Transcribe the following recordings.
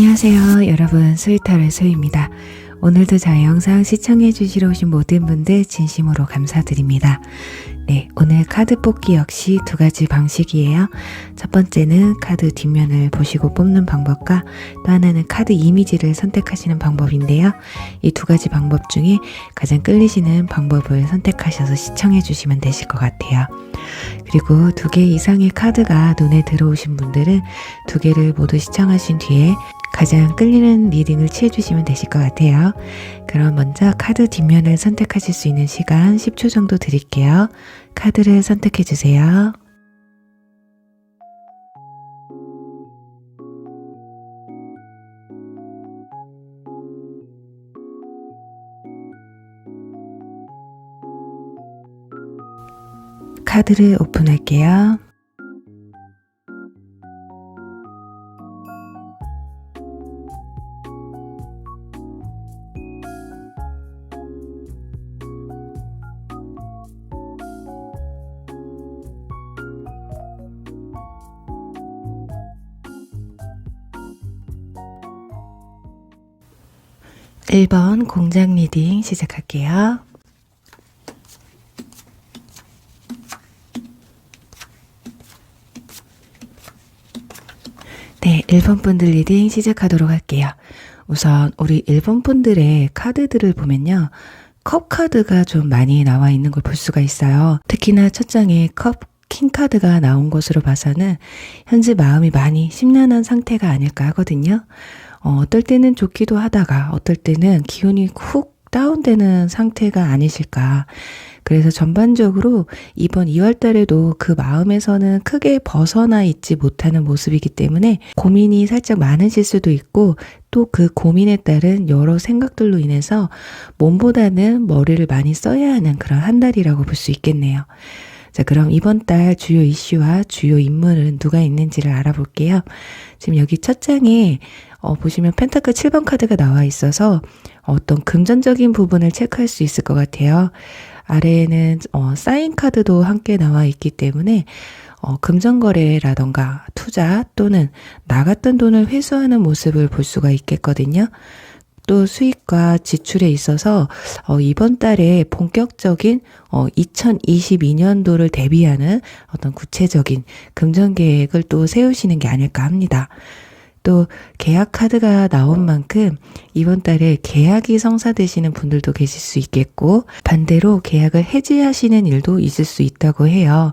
안녕하세요 여러분, 스위터의 수입니다. 오늘도 제 영상 시청해 주시러 오신 모든 분들 진심으로 감사드립니다. 네, 오늘 카드 뽑기 역시 두 가지 방식이에요. 첫 번째는 카드 뒷면을 보시고 뽑는 방법과 또 하나는 카드 이미지를 선택하시는 방법인데요. 이 두 가지 방법 중에 가장 끌리시는 방법을 선택하셔서 시청해 주시면 되실 것 같아요. 그리고 두 개 이상의 카드가 눈에 들어오신 분들은 두 개를 모두 시청하신 뒤에 가장 끌리는 리딩을 취해주시면 되실 것 같아요. 그럼 먼저 카드 뒷면을 선택하실 수 있는 시간 10초 정도 드릴게요. 카드를 선택해주세요. 카드를 오픈할게요. 일 번 공장 리딩 시작할게요. 네, 1번 분들 리딩 시작하도록 할게요. 우선 우리 1번 분들의 카드들을 보면요. 컵 카드가 좀 많이 나와 있는 걸 볼 수가 있어요. 특히나 첫 장에 컵 킹 카드가 나온 것으로 봐서는 현재 마음이 많이 심란한 상태가 아닐까 하거든요. 어떨 때는 좋기도 하다가 어떨 때는 기운이 훅 다운되는 상태가 아니실까. 그래서 전반적으로 이번 2월 달에도 그 마음에서는 크게 벗어나 있지 못하는 모습이기 때문에 고민이 살짝 많으실 수도 있고 또 그 고민에 따른 여러 생각들로 인해서 몸보다는 머리를 많이 써야 하는 그런 한 달이라고 볼 수 있겠네요. 자, 그럼 이번 달 주요 이슈와 주요 인물은 누가 있는지를 알아볼게요. 지금 여기 첫 장에 보시면 펜타클 7번 카드가 나와 있어서 어떤 금전적인 부분을 체크할 수 있을 것 같아요. 아래에는 사인 카드도 함께 나와 있기 때문에 금전거래라던가 투자 또는 나갔던 돈을 회수하는 모습을 볼 수가 있겠거든요. 또 수익과 지출에 있어서 이번 달에 본격적인 2022년도를 대비하는 어떤 구체적인 금전 계획을 또 세우시는 게 아닐까 합니다. 또 계약 카드가 나온 만큼 이번 달에 계약이 성사되시는 분들도 계실 수 있겠고 반대로 계약을 해지하시는 일도 있을 수 있다고 해요.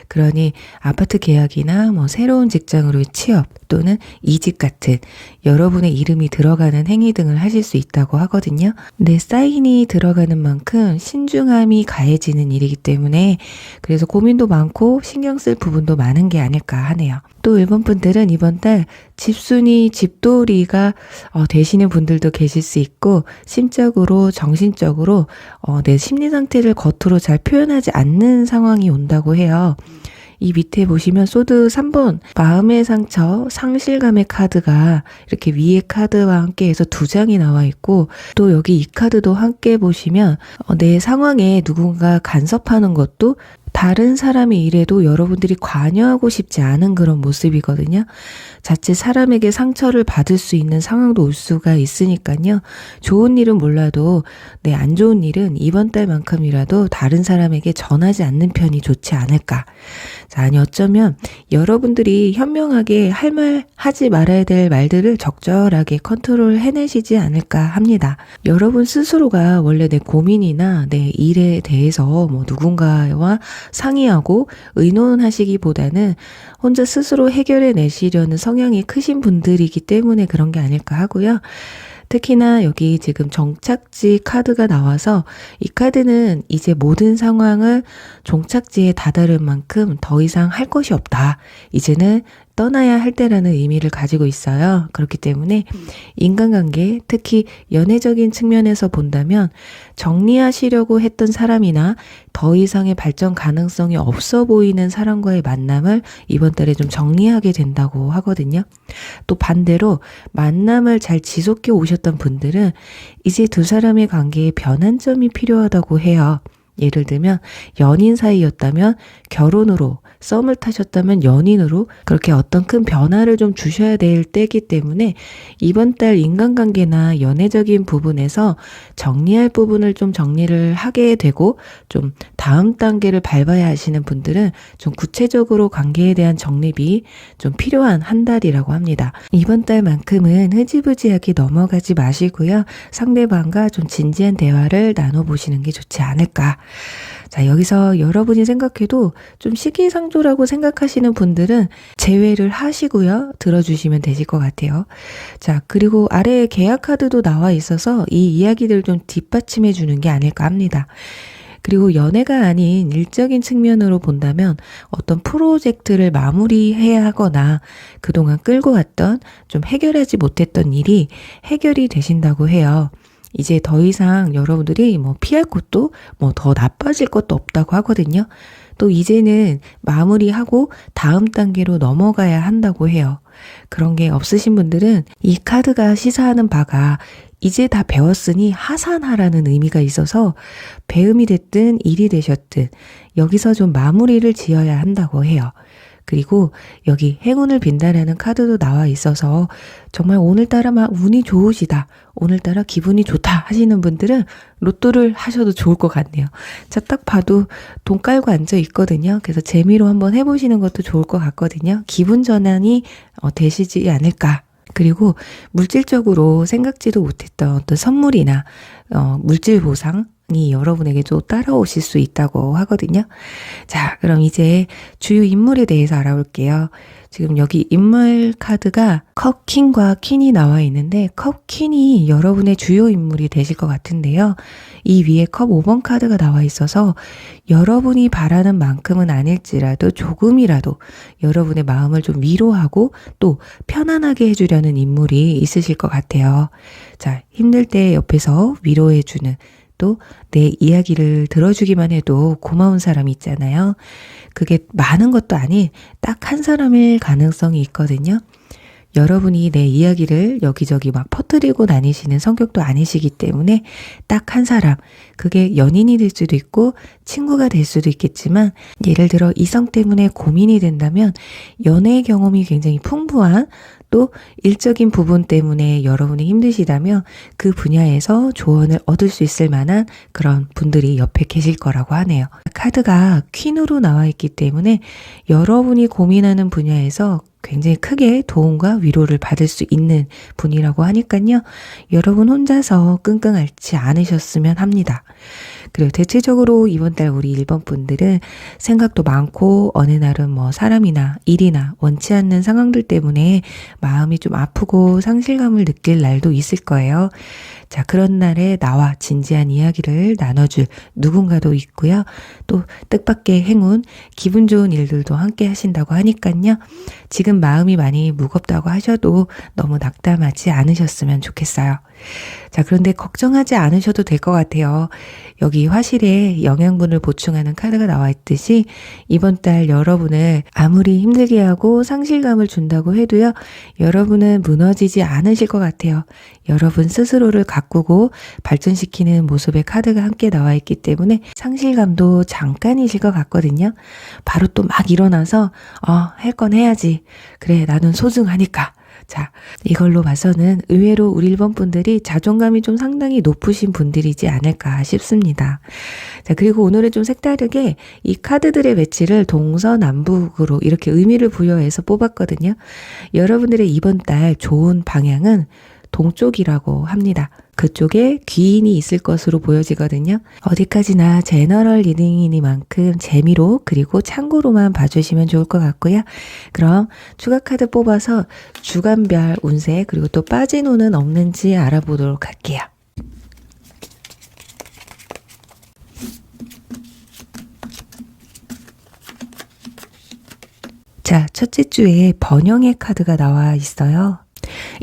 그러니 아파트 계약이나 새로운 직장으로의 취업 또는 이직 같은 여러분의 이름이 들어가는 행위 등을 하실 수 있다고 하거든요. 내 사인이 들어가는 만큼 신중함이 가해지는 일이기 때문에 그래서 고민도 많고 신경 쓸 부분도 많은 게 아닐까 하네요. 또 일본 분들은 이번 달 집순이 집돌이가 되시는 분들도 계실 수 있고 심적으로 정신적으로 내 심리 상태를 겉으로 잘 표현하지 않는 상황이 온다고 해요. 이 밑에 보시면 소드 3번 마음의 상처, 상실감의 카드가 이렇게 위에 카드와 함께 해서 두 장이 나와 있고 또 여기 이 카드도 함께 보시면 내 상황에 누군가 간섭하는 것도 다른 사람의 일에도 여러분들이 관여하고 싶지 않은 그런 모습이거든요. 자칫 사람에게 상처를 받을 수 있는 상황도 올 수가 있으니까요. 좋은 일은 몰라도 안 좋은 일은 이번 달만큼이라도 다른 사람에게 전하지 않는 편이 좋지 않을까. 자, 아니 어쩌면 여러분들이 현명하게 할 말 하지 말아야 될 말들을 적절하게 컨트롤 해내시지 않을까 합니다. 여러분 스스로가 원래 내 고민이나 내 일에 대해서 누군가와 상의하고 의논하시기보다는 혼자 스스로 해결해 내시려는 성향이 크신 분들이기 때문에 그런 게 아닐까 하고요. 특히나 여기 지금 정착지 카드가 나와서 이 카드는 이제 모든 상황을 종착지에 다다른 만큼 더 이상 할 것이 없다. 이제는 떠나야 할 때라는 의미를 가지고 있어요. 그렇기 때문에 인간관계, 특히 연애적인 측면에서 본다면 정리하시려고 했던 사람이나 더 이상의 발전 가능성이 없어 보이는 사람과의 만남을 이번 달에 좀 정리하게 된다고 하거든요. 또 반대로 만남을 잘 지속해 오셨던 분들은 이제 두 사람의 관계에 변환점이 필요하다고 해요. 예를 들면 연인 사이였다면 결혼으로, 썸을 타셨다면 연인으로, 그렇게 어떤 큰 변화를 좀 주셔야 될 때이기 때문에 이번 달 인간관계나 연애적인 부분에서 정리할 부분을 좀 정리를 하게 되고, 좀 다음 단계를 밟아야 하시는 분들은 좀 구체적으로 관계에 대한 정립이 좀 필요한 한 달이라고 합니다. 이번 달만큼은 흐지부지하게 넘어가지 마시고요. 상대방과 좀 진지한 대화를 나눠보시는 게 좋지 않을까. 자, 여기서 여러분이 생각해도 좀 시기상조라고 생각하시는 분들은 제외를 하시고요. 들어주시면 되실 것 같아요. 자, 그리고 아래에 계약 카드도 나와 있어서 이 이야기들을 좀 뒷받침해 주는 게 아닐까 합니다. 그리고 연애가 아닌 일적인 측면으로 본다면 어떤 프로젝트를 마무리해야 하거나 그동안 끌고 왔던 좀 해결하지 못했던 일이 해결이 되신다고 해요. 이제 더 이상 여러분들이 뭐 피할 것도 뭐 더 나빠질 것도 없다고 하거든요. 또 이제는 마무리하고 다음 단계로 넘어가야 한다고 해요. 그런 게 없으신 분들은 이 카드가 시사하는 바가 이제 다 배웠으니 하산하라는 의미가 있어서 배움이 됐든 일이 되셨든 여기서 좀 마무리를 지어야 한다고 해요. 그리고 여기 행운을 빈다라는 카드도 나와 있어서 정말 오늘따라 막 운이 좋으시다, 오늘따라 기분이 좋다 하시는 분들은 로또를 하셔도 좋을 것 같네요. 자, 딱 봐도 돈 깔고 앉아 있거든요. 그래서 재미로 한번 해보시는 것도 좋을 것 같거든요. 기분 전환이 되시지 않을까. 그리고 물질적으로 생각지도 못했던 어떤 선물이나 물질 보상 이 여러분에게도 따라오실 수 있다고 하거든요. 자, 그럼 이제 주요 인물에 대해서 알아볼게요. 지금 여기 인물 카드가 컵 킹과 퀸이 나와 있는데 컵 퀸이 여러분의 주요 인물이 되실 것 같은데요. 이 위에 컵 5번 카드가 나와 있어서 여러분이 바라는 만큼은 아닐지라도 조금이라도 여러분의 마음을 좀 위로하고 또 편안하게 해주려는 인물이 있으실 것 같아요. 자, 힘들 때 옆에서 위로해주는, 또 내 이야기를 들어주기만 해도 고마운 사람이 있잖아요. 그게 많은 것도 아닌 딱 한 사람일 가능성이 있거든요. 여러분이 내 이야기를 여기저기 막 퍼뜨리고 다니시는 성격도 아니시기 때문에 딱 한 사람, 그게 연인이 될 수도 있고 친구가 될 수도 있겠지만, 예를 들어 이성 때문에 고민이 된다면 연애 경험이 굉장히 풍부한, 또 일적인 부분 때문에 여러분이 힘드시다면 그 분야에서 조언을 얻을 수 있을 만한 그런 분들이 옆에 계실 거라고 하네요. 카드가 퀸으로 나와 있기 때문에 여러분이 고민하는 분야에서 굉장히 크게 도움과 위로를 받을 수 있는 분이라고 하니까요. 여러분 혼자서 끙끙 앓지 않으셨으면 합니다. 그리고 대체적으로 이번 달 우리 1번 분들은 생각도 많고 어느 날은 뭐 사람이나 일이나 원치 않는 상황들 때문에 마음이 좀 아프고 상실감을 느낄 날도 있을 거예요. 자, 그런 날에 나와 진지한 이야기를 나눠줄 누군가도 있고요. 또 뜻밖의 행운, 기분 좋은 일들도 함께 하신다고 하니까요. 지금 마음이 많이 무겁다고 하셔도 너무 낙담하지 않으셨으면 좋겠어요. 자, 그런데 걱정하지 않으셔도 될 것 같아요. 여기 화실에 영양분을 보충하는 카드가 나와 있듯이 이번 달 여러분을 아무리 힘들게 하고 상실감을 준다고 해도요, 여러분은 무너지지 않으실 것 같아요. 여러분 스스로를 가꾸고 발전시키는 모습의 카드가 함께 나와 있기 때문에 상실감도 잠깐이실 것 같거든요. 바로 또 막 일어나서 할 건 해야지. 그래, 나는 소중하니까. 자, 이걸로 봐서는 의외로 우리 1번 분들이 자존감이 좀 상당히 높으신 분들이지 않을까 싶습니다. 자, 그리고 오늘은 좀 색다르게 이 카드들의 배치를 동서남북으로 이렇게 의미를 부여해서 뽑았거든요. 여러분들의 이번 달 좋은 방향은 동쪽이라고 합니다. 그쪽에 귀인이 있을 것으로 보여지거든요. 어디까지나 제너럴 리딩이니만큼 재미로 그리고 참고로만 봐주시면 좋을 것 같고요. 그럼 추가 카드 뽑아서 주간별 운세 그리고 또 빠진 운은 없는지 알아보도록 할게요. 자, 첫째 주에 번영의 카드가 나와 있어요.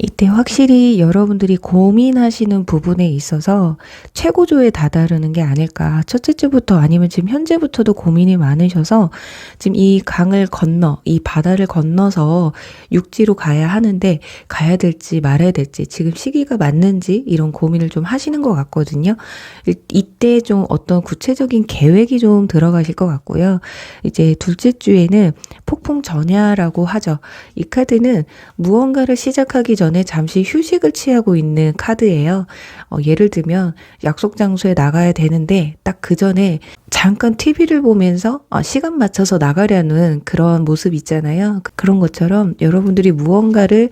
이때 확실히 여러분들이 고민하시는 부분에 있어서 최고조에 다다르는 게 아닐까. 첫째 주부터 아니면 지금 현재부터도 고민이 많으셔서 지금 이 강을 건너, 이 바다를 건너서 육지로 가야 하는데 가야 될지 말아야 될지 지금 시기가 맞는지 이런 고민을 좀 하시는 것 같거든요. 이때 좀 어떤 구체적인 계획이 좀 들어가실 것 같고요. 이제 둘째 주에는 폭풍 전야라고 하죠. 이 카드는 무언가를 시작하기 전에 잠시 휴식을 취하고 있는 카드예요. 예를 들면 약속 장소에 나가야 되는데 딱 그 전에 잠깐 TV를 보면서 시간 맞춰서 나가려는 그런 모습 있잖아요. 그런 것처럼 여러분들이 무언가를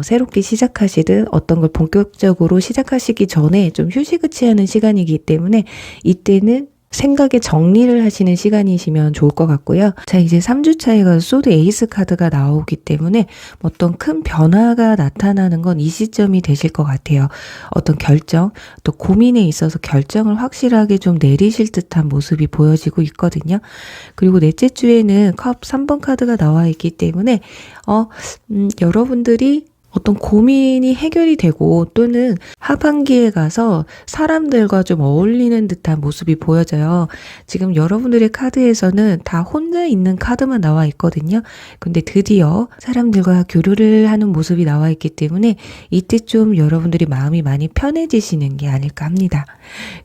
새롭게 시작하시든 어떤 걸 본격적으로 시작하시기 전에 좀 휴식을 취하는 시간이기 때문에 이때는 생각의 정리를 하시는 시간이시면 좋을 것 같고요. 자, 이제 3주차에 가서 소드 에이스 카드가 나오기 때문에 어떤 큰 변화가 나타나는 건 이 시점이 되실 것 같아요. 어떤 결정, 또 고민에 있어서 결정을 확실하게 좀 내리실 듯한 모습이 보여지고 있거든요. 그리고 넷째 주에는 컵 3번 카드가 나와 있기 때문에 여러분들이 어떤 고민이 해결이 되고 또는 하반기에 가서 사람들과 좀 어울리는 듯한 모습이 보여져요. 지금 여러분들의 카드에서는 다 혼자 있는 카드만 나와 있거든요. 근데 드디어 사람들과 교류를 하는 모습이 나와 있기 때문에 이때 좀 여러분들이 마음이 많이 편해지시는 게 아닐까 합니다.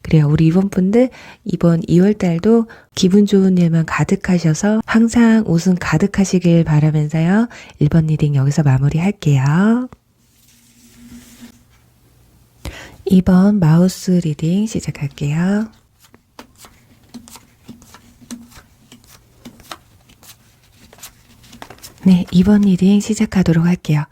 그래요. 우리 이번 분들 이번 2월 달도 기분 좋은 일만 가득하셔서 항상 웃음 가득하시길 바라면서요. 1번 리딩 여기서 마무리할게요. 2번 마우스 리딩 시작할게요. 네, 2번 리딩 시작하도록 할게요.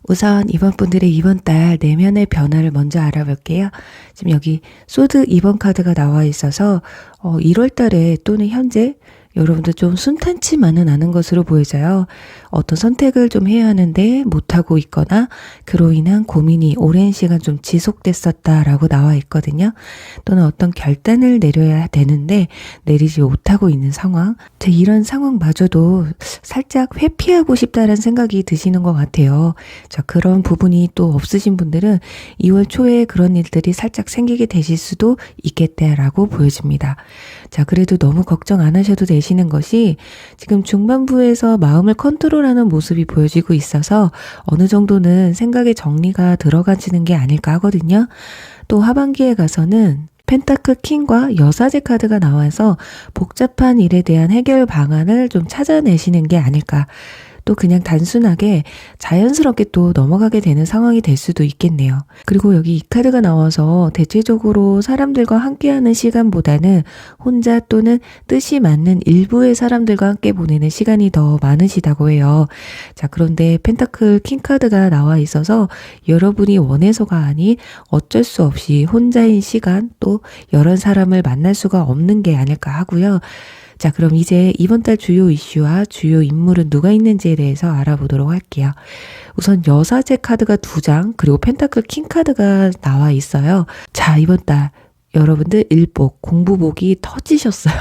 우선 이번 분들의 이번 달 내면의 변화를 먼저 알아볼게요. 지금 여기 소드 2번 카드가 나와 있어서 1월 달에 또는 현재 여러분들 좀 순탄치만은 않은 것으로 보여져요. 어떤 선택을 좀 해야 하는데 못하고 있거나 그로 인한 고민이 오랜 시간 좀 지속됐었다라고 나와 있거든요. 또는 어떤 결단을 내려야 되는데 내리지 못하고 있는 상황. 이런 상황마저도 살짝 회피하고 싶다는 생각이 드시는 것 같아요. 자, 그런 부분이 또 없으신 분들은 2월 초에 그런 일들이 살짝 생기게 되실 수도 있겠다라고 보여집니다. 자, 그래도 너무 걱정 안 하셔도 되시는 것이 지금 중반부에서 마음을 컨트롤하는 모습이 보여지고 있어서 어느 정도는 생각의 정리가 들어가지는 게 아닐까 하거든요. 또 하반기에 가서는 펜타클 킹과 여사제 카드가 나와서 복잡한 일에 대한 해결 방안을 좀 찾아내시는 게 아닐까. 또 그냥 단순하게 자연스럽게 또 넘어가게 되는 상황이 될 수도 있겠네요. 그리고 여기 이 카드가 나와서 대체적으로 사람들과 함께하는 시간보다는 혼자 또는 뜻이 맞는 일부의 사람들과 함께 보내는 시간이 더 많으시다고 해요. 자, 그런데 펜타클 킹 카드가 나와 있어서 여러분이 원해서가 아닌 어쩔 수 없이 혼자인 시간 또 여러 사람을 만날 수가 없는 게 아닐까 하고요. 자, 그럼 이제 이번 달 주요 이슈와 주요 인물은 누가 있는지에 대해서 알아보도록 할게요. 우선 여사제 카드가 2장 그리고 펜타클 킹 카드가 나와 있어요. 자, 이번 달 여러분들 일복, 공부복이 터지셨어요.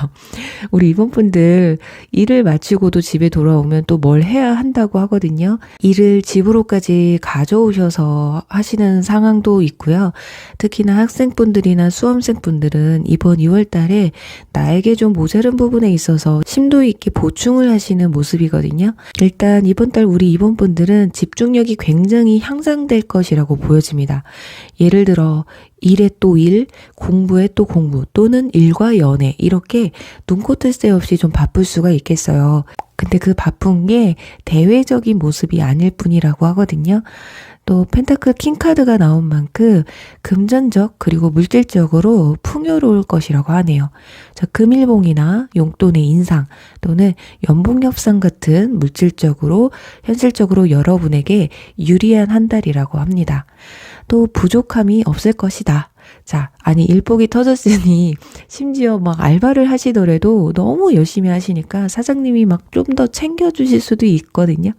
우리 이번 분들 일을 마치고도 집에 돌아오면 또 뭘 해야 한다고 하거든요. 일을 집으로까지 가져오셔서 하시는 상황도 있고요. 특히나 학생분들이나 수험생분들은 이번 2월 달에 나에게 좀 모자른 부분에 있어서 심도 있게 보충을 하시는 모습이거든요. 일단 이번 달 우리 이번 분들은 집중력이 굉장히 향상될 것이라고 보여집니다. 예를 들어 일에 또 일, 공부에 또 공부, 또는 일과 연애 이렇게 눈코뜰 새 없이 좀 바쁠 수가 있겠어요. 근데 그 바쁜 게 대외적인 모습이 아닐 뿐이라고 하거든요. 또 펜타클 킹 카드가 나온 만큼 금전적 그리고 물질적으로 풍요로울 것이라고 하네요. 자, 금일봉이나 용돈의 인상 또는 연봉 협상 같은 물질적으로 현실적으로 여러분에게 유리한 한 달이라고 합니다. 또 부족함이 없을 것이다. 자, 아니 일복이 터졌으니 심지어 막 알바를 하시더라도 너무 열심히 하시니까 사장님이 막 좀 더 챙겨주실 수도 있거든요.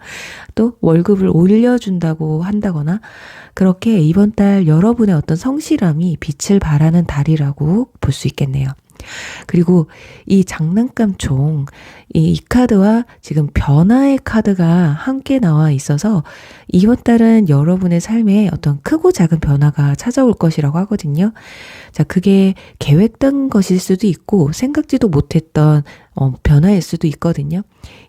또 월급을 올려준다고 한다거나 그렇게 이번 달 여러분의 어떤 성실함이 빛을 발하는 달이라고 볼 수 있겠네요. 그리고 이 장난감 총, 이 카드와 지금 변화의 카드가 함께 나와 있어서 이번 달은 여러분의 삶에 어떤 크고 작은 변화가 찾아올 것이라고 하거든요. 자, 그게 계획된 것일 수도 있고 생각지도 못했던 변화일 수도 있거든요.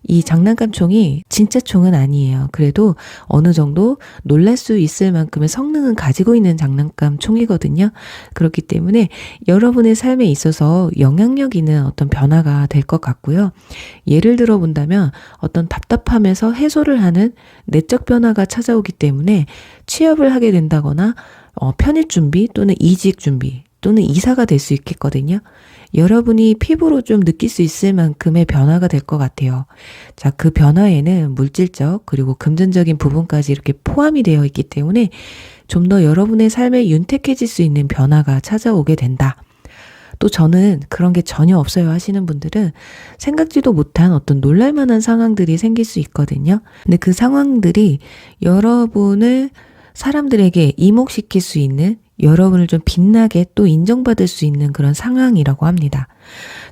이 장난감 총이 진짜 총은 아니에요. 그래도 어느 정도 놀랄 수 있을 만큼의 성능은 가지고 있는 장난감 총이거든요. 그렇기 때문에 여러분의 삶에 있어서 영향력 있는 어떤 변화가 될 것 같고요. 예를 들어 본다면 어떤 답답함에서 해소를 하는 내적 변화가 찾아오기 때문에 취업을 하게 된다거나 편입 준비 또는 이직 준비 또는 이사가 될 수 있겠거든요. 여러분이 피부로 좀 느낄 수 있을 만큼의 변화가 될 것 같아요. 자, 그 변화에는 물질적 그리고 금전적인 부분까지 이렇게 포함이 되어 있기 때문에 좀 더 여러분의 삶에 윤택해질 수 있는 변화가 찾아오게 된다. 또 저는 그런 게 전혀 없어요 하시는 분들은 생각지도 못한 어떤 놀랄만한 상황들이 생길 수 있거든요. 근데 그 상황들이 여러분을 사람들에게 이목시킬 수 있는, 여러분을 좀 빛나게 또 인정받을 수 있는 그런 상황이라고 합니다.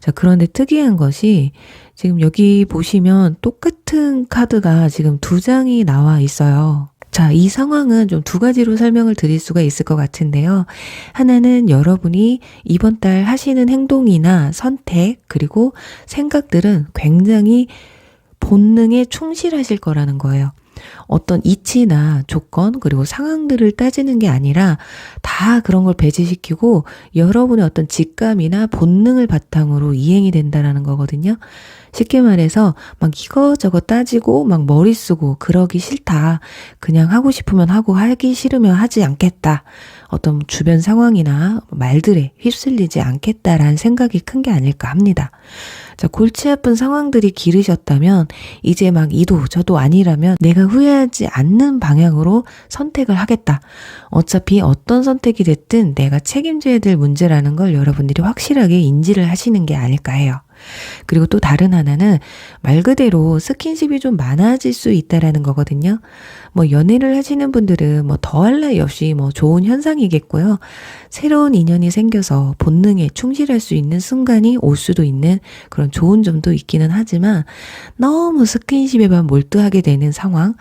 자, 그런데 특이한 것이 지금 여기 보시면 똑같은 카드가 지금 2장이 나와 있어요. 자, 이 상황은 좀 2가지로 설명을 드릴 수가 있을 것 같은데요. 하나는 여러분이 이번 달 하시는 행동이나 선택 그리고 생각들은 굉장히 본능에 충실하실 거라는 거예요. 어떤 이치나 조건 그리고 상황들을 따지는 게 아니라 다 그런 걸 배제시키고 여러분의 어떤 직감이나 본능을 바탕으로 이행이 된다라는 거거든요. 쉽게 말해서 막 이거저거 따지고 막 머리 쓰고 그러기 싫다. 그냥 하고 싶으면 하고 하기 싫으면 하지 않겠다. 어떤 주변 상황이나 말들에 휩쓸리지 않겠다라는 생각이 큰 게 아닐까 합니다. 자, 골치 아픈 상황들이 길으셨다면 이제 막 이도 저도 아니라면 내가 후회하지 않는 방향으로 선택을 하겠다. 어차피 어떤 선택이 됐든 내가 책임져야 될 문제라는 걸 여러분들이 확실하게 인지를 하시는 게 아닐까 해요. 그리고 또 다른 하나는 말 그대로 스킨십이 좀 많아질 수 있다라는 거거든요. 뭐 연애를 하시는 분들은 뭐 더할 나위 없이 뭐 좋은 현상이겠고요. 새로운 인연이 생겨서 본능에 충실할 수 있는 순간이 올 수도 있는 그런 좋은 점도 있기는 하지만 너무 스킨십에만 몰두하게 되는 상황,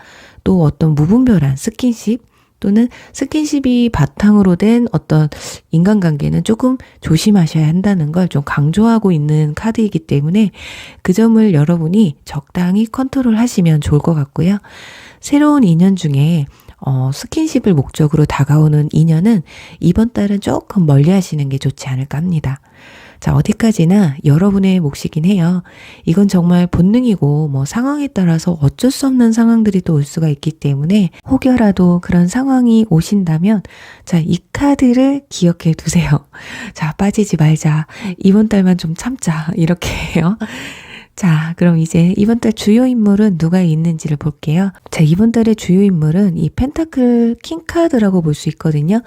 또 어떤 무분별한 스킨십 또는 스킨십이 바탕으로 된 어떤 인간관계는 조금 조심하셔야 한다는 걸 좀 강조하고 있는 카드이기 때문에 그 점을 여러분이 적당히 컨트롤 하시면 좋을 것 같고요. 새로운 인연 중에 스킨십을 목적으로 다가오는 인연은 이번 달은 조금 멀리 하시는 게 좋지 않을까 합니다. 자, 어디까지나 여러분의 몫이긴 해요. 이건 정말 본능이고 뭐 상황에 따라서 어쩔 수 없는 상황들이 또 올 수가 있기 때문에 혹여라도 그런 상황이 오신다면 자, 이 카드를 기억해 두세요. 자, 빠지지 말자. 이번 달만 좀 참자. 이렇게 해요. 자, 그럼 이제 이번 달 주요 인물은 누가 있는지를 볼게요. 자, 이번 달의 주요 인물은 이 펜타클 킹카드라고 볼 수 있거든요.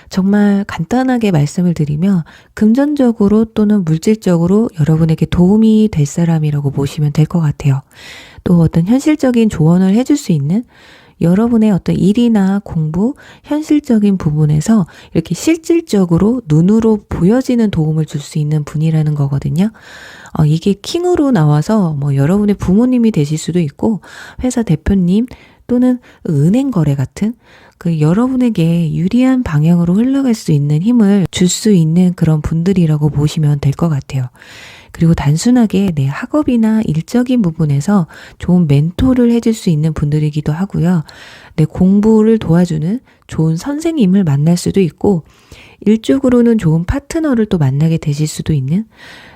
정말 간단하게 말씀을 드리면 금전적으로 또는 물질적으로 여러분에게 도움이 될 사람이라고 보시면 될 것 같아요. 또 어떤 현실적인 조언을 해줄 수 있는 여러분의 어떤 일이나 공부, 현실적인 부분에서 이렇게 실질적으로 눈으로 보여지는 도움을 줄 수 있는 분이라는 거거든요. 이게 킹으로 나와서 뭐 여러분의 부모님이 되실 수도 있고 회사 대표님 또는 은행 거래 같은 그 여러분에게 유리한 방향으로 흘러갈 수 있는 힘을 줄 수 있는 그런 분들이라고 보시면 될 것 같아요. 그리고 단순하게 내 학업이나 일적인 부분에서 좋은 멘토를 해줄 수 있는 분들이기도 하고요. 내 공부를 도와주는 좋은 선생님을 만날 수도 있고 일적으로는 좋은 파트너를 또 만나게 되실 수도 있는,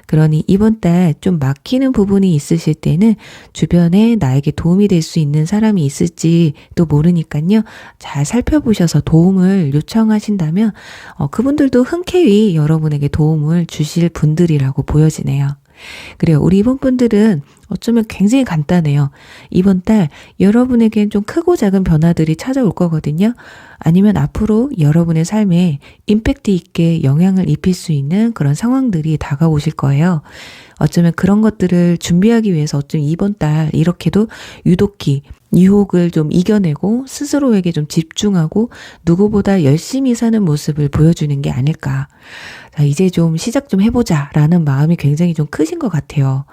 그러니 이번 달 좀 막히는 부분이 있으실 때는 주변에 나에게 도움이 될 수 있는 사람이 있을지도 모르니까요. 잘 살펴보셔서 도움을 요청하신다면 그분들도 흔쾌히 여러분에게 도움을 주실 분들이라고 보여지네요. 그래요. 우리 이번 분들은 어쩌면 굉장히 간단해요. 이번 달 여러분에겐 좀 크고 작은 변화들이 찾아올 거거든요. 아니면 앞으로 여러분의 삶에 임팩트 있게 영향을 입힐 수 있는 그런 상황들이 다가오실 거예요. 어쩌면 그런 것들을 준비하기 위해서 어쩌면 이번 달 이렇게도 유독히 유혹을 좀 이겨내고 스스로에게 좀 집중하고 누구보다 열심히 사는 모습을 보여주는 게 아닐까. 자, 이제 좀 시작 좀 해보자 라는 마음이 굉장히 좀 크신 것 같아요.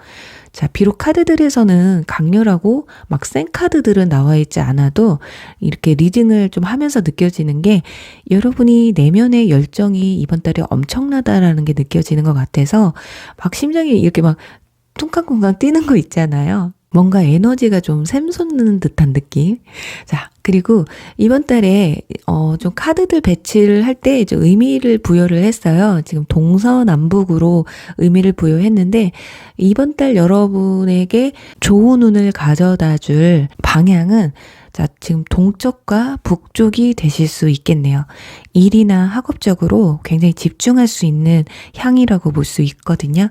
자, 비록 카드들에서는 강렬하고 막 센 카드들은 나와 있지 않아도 이렇게 리딩을 좀 하면서 느껴지는 게 여러분이 내면의 열정이 이번 달에 엄청나다라는 게 느껴지는 것 같아서 막 심장이 이렇게 막 쿵쾅쿵쾅 뛰는 거 있잖아요. 뭔가 에너지가 좀 샘솟는 듯한 느낌. 자, 그리고 이번 달에 좀 카드들 배치를 할 때 좀 의미를 부여를 했어요. 지금 동서남북으로 의미를 부여했는데 이번 달 여러분에게 좋은 운을 가져다 줄 방향은 자, 지금 동쪽과 북쪽이 되실 수 있겠네요. 일이나 학업적으로 굉장히 집중할 수 있는 향이라고 볼 수 있거든요.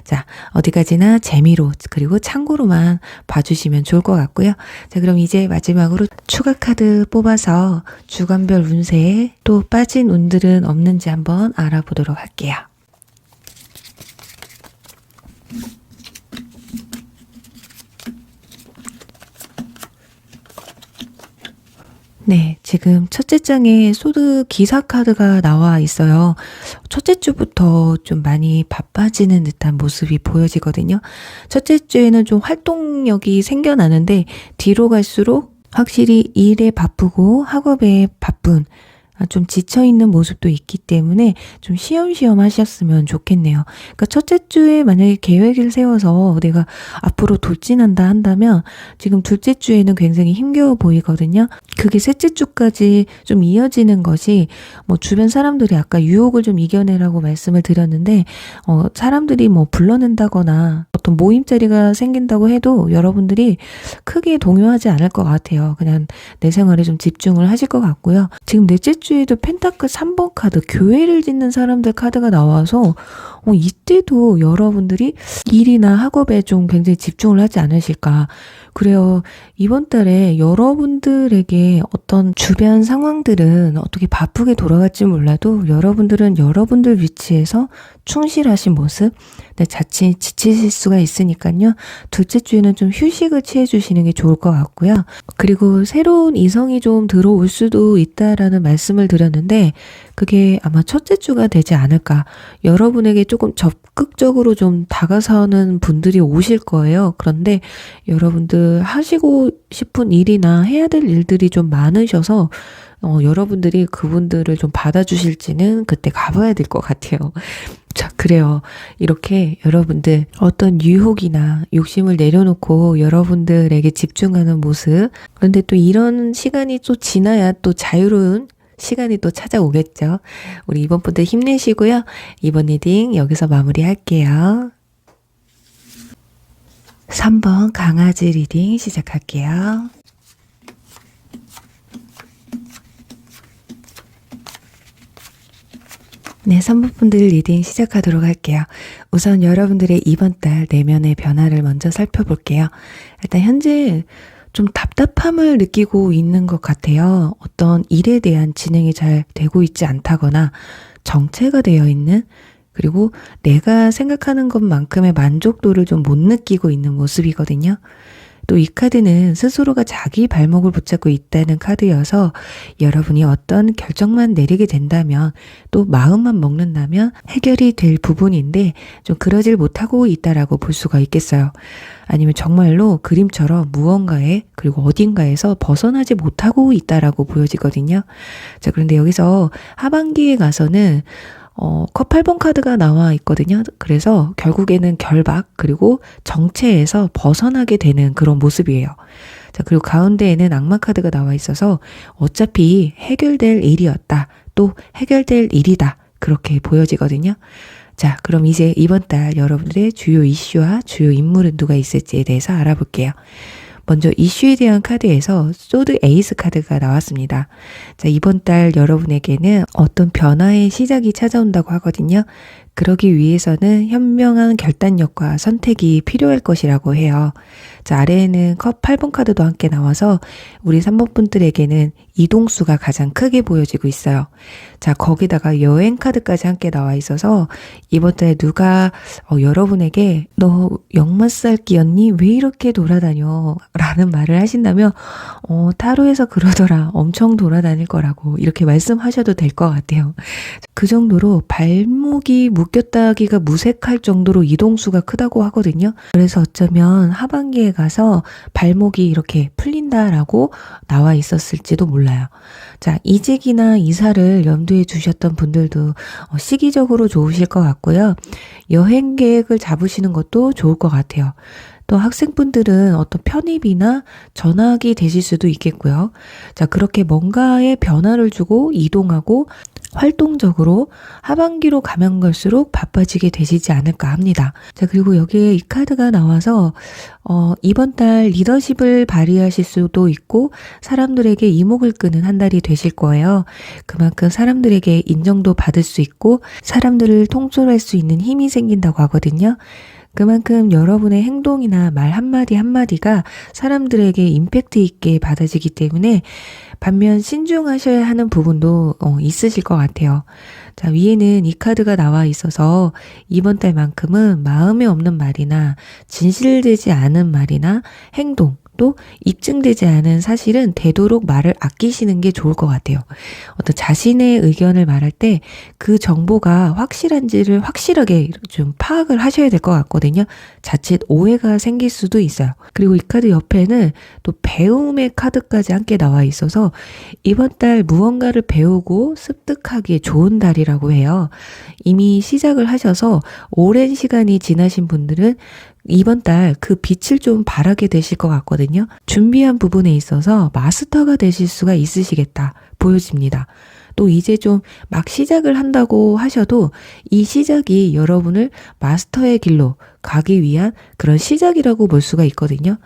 자, 어디까지나 재미로 그리고 참고로만 봐주시면 좋을 것 같고요. 자, 그럼 이제 마지막으로 추가 카드 뽑아서 주간별 운세에 또 빠진 운들은 없는지 한번 알아보도록 할게요. 네, 지금 첫째 장에 소드 기사 카드가 나와 있어요. 첫째 주부터 좀 많이 바빠지는 듯한 모습이 보여지거든요. 첫째 주에는 좀 활동력이 생겨나는데 뒤로 갈수록 확실히 일에 바쁘고 학업에 바쁜 좀 지쳐있는 모습도 있기 때문에 좀 쉬엄쉬엄 하셨으면 좋겠네요. 그러니까 첫째 주에 만약에 계획을 세워서 내가 앞으로 돌진한다 한다면 지금 둘째 주에는 굉장히 힘겨워 보이거든요. 그게 셋째 주까지 좀 이어지는 것이 뭐 주변 사람들이 아까 유혹을 좀 이겨내라고 말씀을 드렸는데 사람들이 뭐 불러낸다거나 어떤 모임 자리가 생긴다고 해도 여러분들이 크게 동요하지 않을 것 같아요. 그냥 내 생활에 좀 집중을 하실 것 같고요. 지금 넷째 주에도 펜타클 3번 카드 교회를 짓는 사람들 카드가 나와서 이때도 여러분들이 일이나 학업에 좀 굉장히 집중을 하지 않으실까. 그래요. 이번 달에 여러분들에게 어떤 주변 상황들은 어떻게 바쁘게 돌아갈지 몰라도 여러분들은 여러분들 위치에서 충실하신 모습, 자칫 지치실 수가 있으니까요. 둘째 주에는 좀 휴식을 취해 주시는 게 좋을 것 같고요. 그리고 새로운 이성이 좀 들어올 수도 있다라는 말씀을 드렸는데 그게 아마 첫째 주가 되지 않을까. 여러분에게 조금 적극적으로 좀 다가서는 분들이 오실 거예요. 그런데 여러분들 하시고 싶은 일이나 해야 될 일들이 좀 많으셔서 여러분들이 그분들을 좀 받아주실지는 그때 가봐야 될 것 같아요. 자, 그래요. 이렇게 여러분들 어떤 유혹이나 욕심을 내려놓고 여러분들에게 집중하는 모습. 그런데 또 이런 시간이 또 지나야 또 자유로운 시간이 또 찾아오겠죠. 우리 이번 분들 힘내시고요. 이번 리딩 여기서 마무리할게요. 3번 강아지 리딩 시작할게요. 네, 3번 분들 리딩 시작하도록 할게요. 우선 여러분들의 이번 달 내면의 변화를 먼저 살펴볼게요. 일단 현재 좀 답답함을 느끼고 있는 것 같아요. 어떤 일에 대한 진행이 잘 되고 있지 않다거나 정체가 되어 있는, 그리고 내가 생각하는 것만큼의 만족도를 좀 못 느끼고 있는 모습이거든요. 또 이 카드는 스스로가 자기 발목을 붙잡고 있다는 카드여서 여러분이 어떤 결정만 내리게 된다면 또 마음만 먹는다면 해결이 될 부분인데 좀 그러질 못하고 있다라고 볼 수가 있겠어요. 아니면 정말로 그림처럼 무언가에 그리고 어딘가에서 벗어나지 못하고 있다라고 보여지거든요. 자, 그런데 여기서 하반기에 가서는 컵 8번 카드가 나와 있거든요. 그래서 결국에는 결박 그리고 정체에서 벗어나게 되는 그런 모습이에요. 자, 그리고 가운데에는 악마 카드가 나와 있어서 어차피 해결될 일이었다. 또 해결될 일이다. 그렇게 보여지거든요. 자, 그럼 이제 이번 달 여러분들의 주요 이슈와 주요 인물은 누가 있을지에 대해서 알아볼게요. 먼저 이슈에 대한 카드에서 소드 에이스 카드가 나왔습니다. 자, 이번 달 여러분에게는 어떤 변화의 시작이 찾아온다고 하거든요. 그러기 위해서는 현명한 결단력과 선택이 필요할 것이라고 해요. 자, 아래에는 컵 8번 카드도 함께 나와서 우리 3번 분들에게는 이동수가 가장 크게 보여지고 있어요. 자, 거기다가 여행 카드까지 함께 나와 있어서 이번 달에 누가 여러분에게 너 역마살 끼였니? 왜 이렇게 돌아다녀? 라는 말을 하신다면 타로에서 그러더라. 엄청 돌아다닐 거라고 이렇게 말씀하셔도 될 것 같아요. 그 정도로 발목이 묶였다기가 무색할 정도로 이동수가 크다고 하거든요. 그래서 어쩌면 하반기에 가서 발목이 이렇게 풀린다라고 나와 있었을지도 몰라요. 자, 이직이나 이사를 염두에 두셨던 분들도 시기적으로 좋으실 것 같고요. 여행 계획을 잡으시는 것도 좋을 것 같아요. 또 학생분들은 어떤 편입이나 전학이 되실 수도 있겠고요. 자, 그렇게 뭔가에 변화를 주고 이동하고 활동적으로 하반기로 가면 갈수록 바빠지게 되시지 않을까 합니다. 자, 그리고 여기에 이 카드가 나와서 이번 달 리더십을 발휘하실 수도 있고 사람들에게 이목을 끄는 한 달이 되실 거예요. 그만큼 사람들에게 인정도 받을 수 있고 사람들을 통솔할 수 있는 힘이 생긴다고 하거든요. 그만큼 여러분의 행동이나 말 한마디 한마디가 사람들에게 임팩트 있게 받아지기 때문에 반면 신중하셔야 하는 부분도 있으실 것 같아요. 자, 위에는 이 카드가 나와 있어서 이번 달만큼은 마음에 없는 말이나 진실되지 않은 말이나 행동 또 입증되지 않은 사실은 되도록 말을 아끼시는 게 좋을 것 같아요. 어떤 자신의 의견을 말할 때 그 정보가 확실한지를 확실하게 좀 파악을 하셔야 될 것 같거든요. 자칫 오해가 생길 수도 있어요. 그리고 이 카드 옆에는 또 배움의 카드까지 함께 나와 있어서 이번 달 무언가를 배우고 습득하기에 좋은 달이라고 해요. 이미 시작을 하셔서 오랜 시간이 지나신 분들은 이번 달 그 빛을 좀 발하게 되실 것 같거든요. 준비한 부분에 있어서 마스터가 되실 수가 있으시겠다 보여집니다. 또 이제 좀 막 시작을 한다고 하셔도 이 시작이 여러분을 마스터의 길로 가기 위한 그런 시작이라고 볼 수가 있거든요.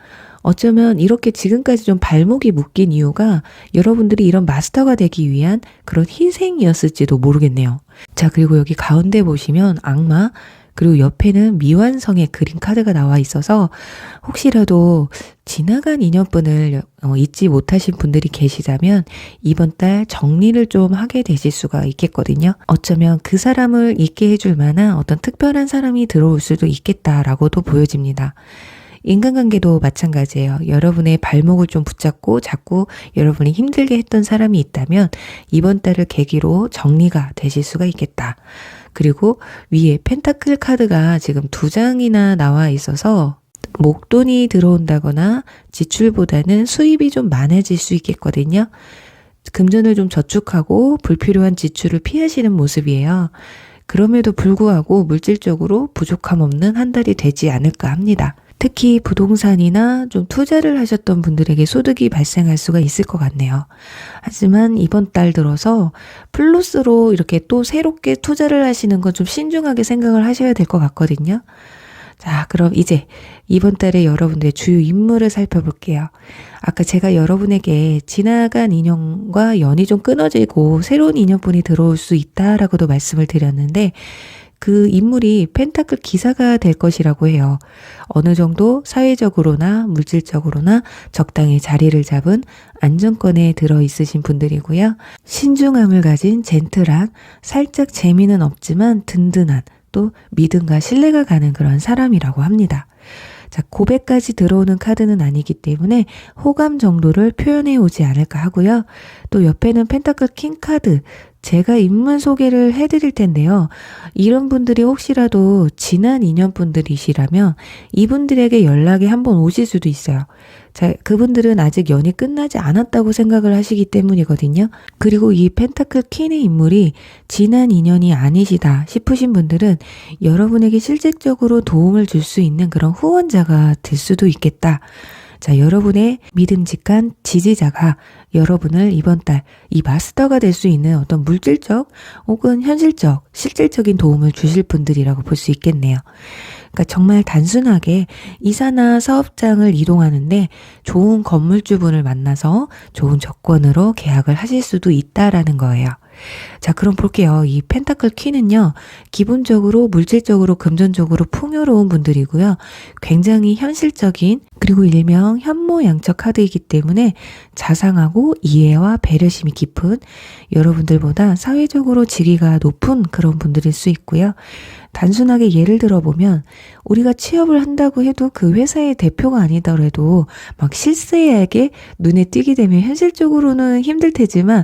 어쩌면 이렇게 지금까지 좀 발목이 묶인 이유가 여러분들이 이런 마스터가 되기 위한 그런 희생이었을지도 모르겠네요. 자, 그리고 여기 가운데 보시면 악마 그리고 옆에는 미완성의 그림 카드가 나와 있어서 혹시라도 지나간 인연분을 잊지 못하신 분들이 계시다면 이번 달 정리를 좀 하게 되실 수가 있겠거든요. 어쩌면 그 사람을 잊게 해줄 만한 어떤 특별한 사람이 들어올 수도 있겠다라고도 보여집니다. 인간관계도 마찬가지예요. 여러분의 발목을 좀 붙잡고 자꾸 여러분이 힘들게 했던 사람이 있다면 이번 달을 계기로 정리가 되실 수가 있겠다. 그리고 위에 펜타클 카드가 지금 2장이나 나와 있어서 목돈이 들어온다거나 지출보다는 수입이 좀 많아질 수 있겠거든요. 금전을 좀 저축하고 불필요한 지출을 피하시는 모습이에요. 그럼에도 불구하고 물질적으로 부족함 없는 한 달이 되지 않을까 합니다. 특히 부동산이나 좀 투자를 하셨던 분들에게 소득이 발생할 수가 있을 것 같네요. 하지만 이번 달 들어서 플러스로 이렇게 또 새롭게 투자를 하시는 건 좀 신중하게 생각을 하셔야 될 것 같거든요. 자, 그럼 이제 이번 달에 여러분들의 주요 인물을 살펴볼게요. 아까 제가 여러분에게 지나간 인연과 연이 좀 끊어지고 새로운 인연분이 들어올 수 있다라고도 말씀을 드렸는데 그 인물이 펜타클 기사가 될 것이라고 해요. 어느 정도 사회적으로나 물질적으로나 적당히 자리를 잡은 안정권에 들어있으신 분들이고요. 신중함을 가진 젠틀한, 살짝 재미는 없지만 든든한, 또 믿음과 신뢰가 가는 그런 사람이라고 합니다. 자, 고백까지 들어오는 카드는 아니기 때문에 호감 정도를 표현해 오지 않을까 하고요. 또 옆에는 펜타클 킹 카드, 제가 인물 소개를 해드릴 텐데요. 이런 분들이 혹시라도 지난 인연분들이시라면 이분들에게 연락이 한번 오실 수도 있어요. 자, 그분들은 아직 연이 끝나지 않았다고 생각을 하시기 때문이거든요. 그리고 이 펜타클 퀸의 인물이 지난 인연이 아니시다 싶으신 분들은 여러분에게 실질적으로 도움을 줄 수 있는 그런 후원자가 될 수도 있겠다. 자, 여러분의 믿음직한 지지자가 여러분을 이번 달 이 마스터가 될 수 있는 어떤 물질적 혹은 현실적, 실질적인 도움을 주실 분들이라고 볼 수 있겠네요. 그러니까 정말 단순하게 이사나 사업장을 이동하는데 좋은 건물주분을 만나서 좋은 조건으로 계약을 하실 수도 있다라는 거예요. 자, 그럼 볼게요. 이 펜타클 퀸은요, 기본적으로 물질적으로 금전적으로 풍요로운 분들이고요. 굉장히 현실적인, 그리고 일명 현모양처 카드이기 때문에 자상하고 이해와 배려심이 깊은, 여러분들보다 사회적으로 지위가 높은 그런 분들일 수 있고요. 단순하게 예를 들어보면 우리가 취업을 한다고 해도 그 회사의 대표가 아니더라도 막 실세하게 눈에 띄게 되면 현실적으로는 힘들 테지만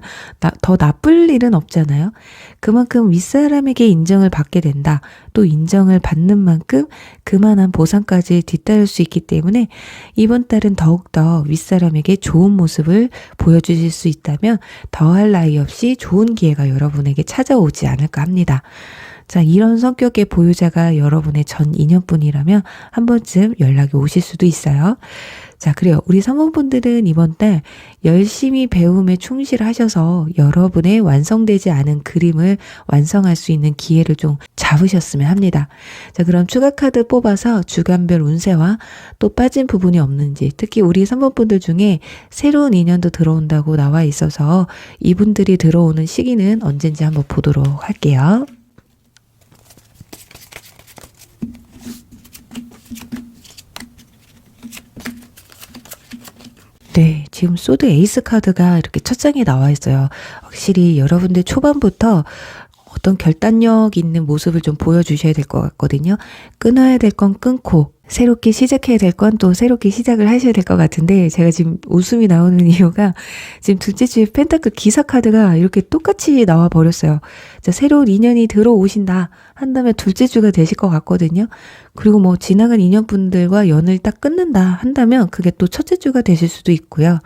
더 나쁠 일은 없잖아요. 그만큼 윗사람에게 인정을 받게 된다. 또 인정을 받는 만큼 그만한 보상까지 뒤따를 수 있기 때문에 이번 달은 더욱더 윗사람에게 좋은 모습을 보여주실 수 있다면 더할 나위 없이 좋은 기회가 여러분에게 찾아오지 않을까 합니다. 자, 이런 성격의 보유자가 여러분의 전 인연분이라면 한 번쯤 연락이 오실 수도 있어요. 자, 그래요. 우리 사모분들은 이번 달 열심히 배움에 충실하셔서 여러분의 완성되지 않은 그림을 완성할 수 있는 기회를 좀 잡으셨으면 합니다. 자, 그럼 추가 카드 뽑아서 주간별 운세와 또 빠진 부분이 없는지, 특히 우리 사모분들 중에 새로운 인연도 들어온다고 나와 있어서 이분들이 들어오는 시기는 언젠지 한번 보도록 할게요. 네, 지금 소드 에이스 카드가 이렇게 첫 장에 나와 있어요. 확실히 여러분들 초반부터 어떤 결단력 있는 모습을 좀 보여주셔야 될 것 같거든요. 끊어야 될 건 끊고 새롭게 시작해야 될 건 또 새롭게 시작을 하셔야 될 것 같은데, 제가 지금 웃음이 나오는 이유가 지금 둘째 주에 펜타클 기사 카드가 이렇게 똑같이 나와 버렸어요. 자, 새로운 인연이 들어오신다 한다면 둘째 주가 되실 것 같거든요. 그리고 뭐 지나간 인연분들과 연을 딱 끊는다 한다면 그게 또 첫째 주가 되실 수도 있고요.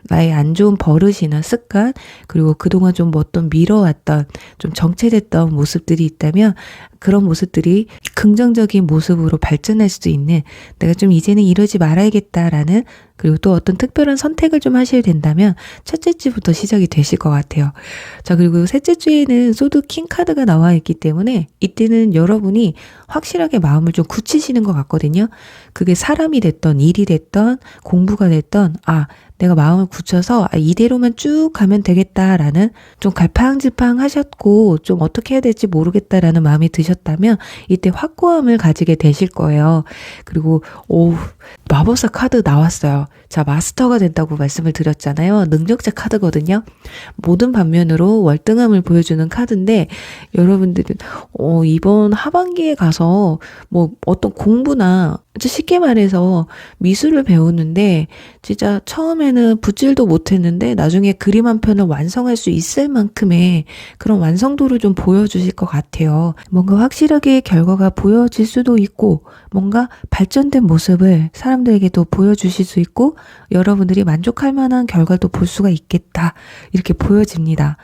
나의 안 좋은 버릇이나 습관, 그리고 그동안 좀 어떤 미뤄왔던 좀 정체됐던 모습들이 있다면 그런 모습들이 긍정적인 모습으로 발전할 수도 있는, 내가 좀 이제는 이러지 말아야겠다라는, 그리고 또 어떤 특별한 선택을 좀 하셔야 된다면 첫째 주부터 시작이 되실 것 같아요. 자, 그리고 셋째 주에는 소드 킹 카드가 나와 있기 때문에 이때는 여러분이 확실하게 마음을 좀 굳히시는 것 같거든요. 그게 사람이 됐던 일이 됐던 공부가 됐던, 내가 마음을 굳혀서 이대로만 쭉 가면 되겠다라는, 좀 갈팡질팡 하셨고 좀 어떻게 해야 될지 모르겠다라는 마음이 드셨다면 이때 확고함을 가지게 되실 거예요. 그리고 마법사 카드 나왔어요. 자, 마스터가 된다고 말씀을 드렸잖아요. 능력자 카드거든요. 모든 반면으로 월등함을 보여주는 카드인데, 여러분들은 이번 하반기에 가서 뭐 어떤 공부나, 쉽게 말해서 미술을 배우는데 진짜 처음에는 붓질도 못했는데 나중에 그림 한 편을 완성할 수 있을 만큼의 그런 완성도를 좀 보여주실 것 같아요. 뭔가 확실하게 결과가 보여질 수도 있고 뭔가 발전된 모습을 사람들에게도 보여주실 수 있고 여러분들이 만족할 만한 결과도 볼 수가 있겠다, 이렇게 보여집니다.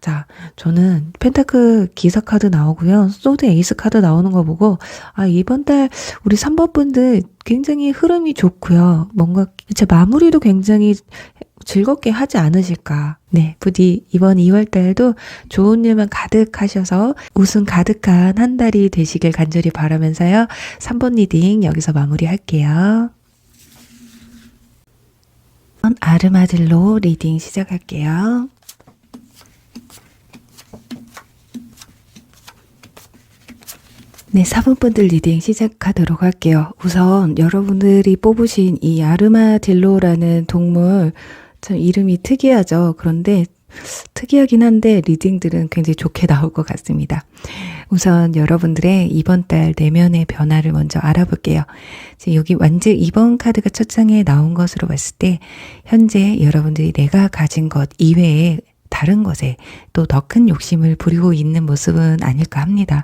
자, 저는 펜타클 기사 카드 나오고요, 소드 에이스 카드 나오는 거 보고 이번 달 우리 3번 분들 굉장히 흐름이 좋고요. 뭔가 진짜 마무리도 굉장히 즐겁게 하지 않으실까. 네, 부디 이번 2월달도 좋은 일만 가득하셔서 웃음 가득한 한 달이 되시길 간절히 바라면서요. 3번 리딩 여기서 마무리할게요. 아르마딜로 리딩 시작할게요. 네, 4번분들 리딩 시작하도록 할게요. 우선 여러분들이 뽑으신 이 아르마딜로라는 동물, 참 이름이 특이하죠. 그런데 특이하긴 한데 리딩들은 굉장히 좋게 나올 것 같습니다. 우선 여러분들의 이번 달 내면의 변화를 먼저 알아볼게요. 여기 완즈 2번 카드가 첫 장에 나온 것으로 봤을 때 현재 여러분들이 내가 가진 것 이외에 다른 것에 또 더 큰 욕심을 부리고 있는 모습은 아닐까 합니다.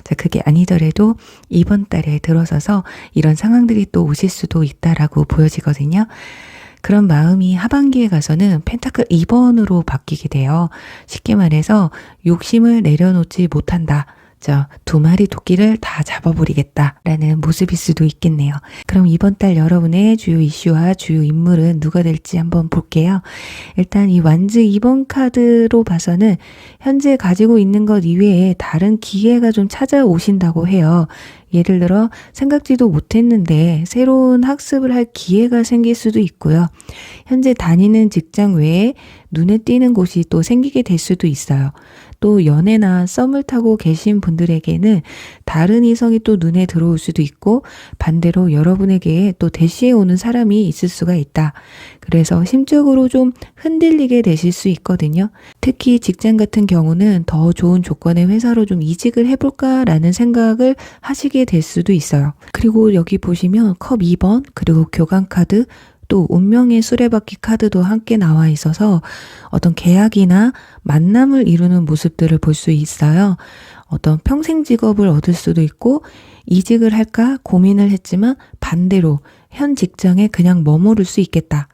자, 그게 아니더라도 이번 달에 들어서서 이런 상황들이 또 오실 수도 있다라고 보여지거든요. 그런 마음이 하반기에 가서는 펜타클 2번으로 바뀌게 돼요. 쉽게 말해서 욕심을 내려놓지 못한다. 두 마리 토끼를 다 잡아버리겠다라는 모습일 수도 있겠네요. 그럼 이번 달 여러분의 주요 이슈와 주요 인물은 누가 될지 한번 볼게요. 일단 이 완즈 2번 카드로 봐서는 현재 가지고 있는 것 이외에 다른 기회가 좀 찾아오신다고 해요. 예를 들어 생각지도 못했는데 새로운 학습을 할 기회가 생길 수도 있고요. 현재 다니는 직장 외에 눈에 띄는 곳이 또 생기게 될 수도 있어요. 또 연애나 썸을 타고 계신 분들에게는 다른 이성이 또 눈에 들어올 수도 있고 반대로 여러분에게 또 대시해 오는 사람이 있을 수가 있다. 그래서 심적으로 좀 흔들리게 되실 수 있거든요. 특히 직장 같은 경우는 더 좋은 조건의 회사로 좀 이직을 해볼까라는 생각을 하시게 될 수도 있어요. 그리고 여기 보시면 컵 2번 그리고 교감 카드 또 운명의 수레바퀴 카드도 함께 나와 있어서 어떤 계약이나 만남을 이루는 모습들을 볼 수 있어요. 어떤 평생 직업을 얻을 수도 있고 이직을 할까 고민을 했지만 반대로 현 직장에 그냥 머무를 수 있겠다.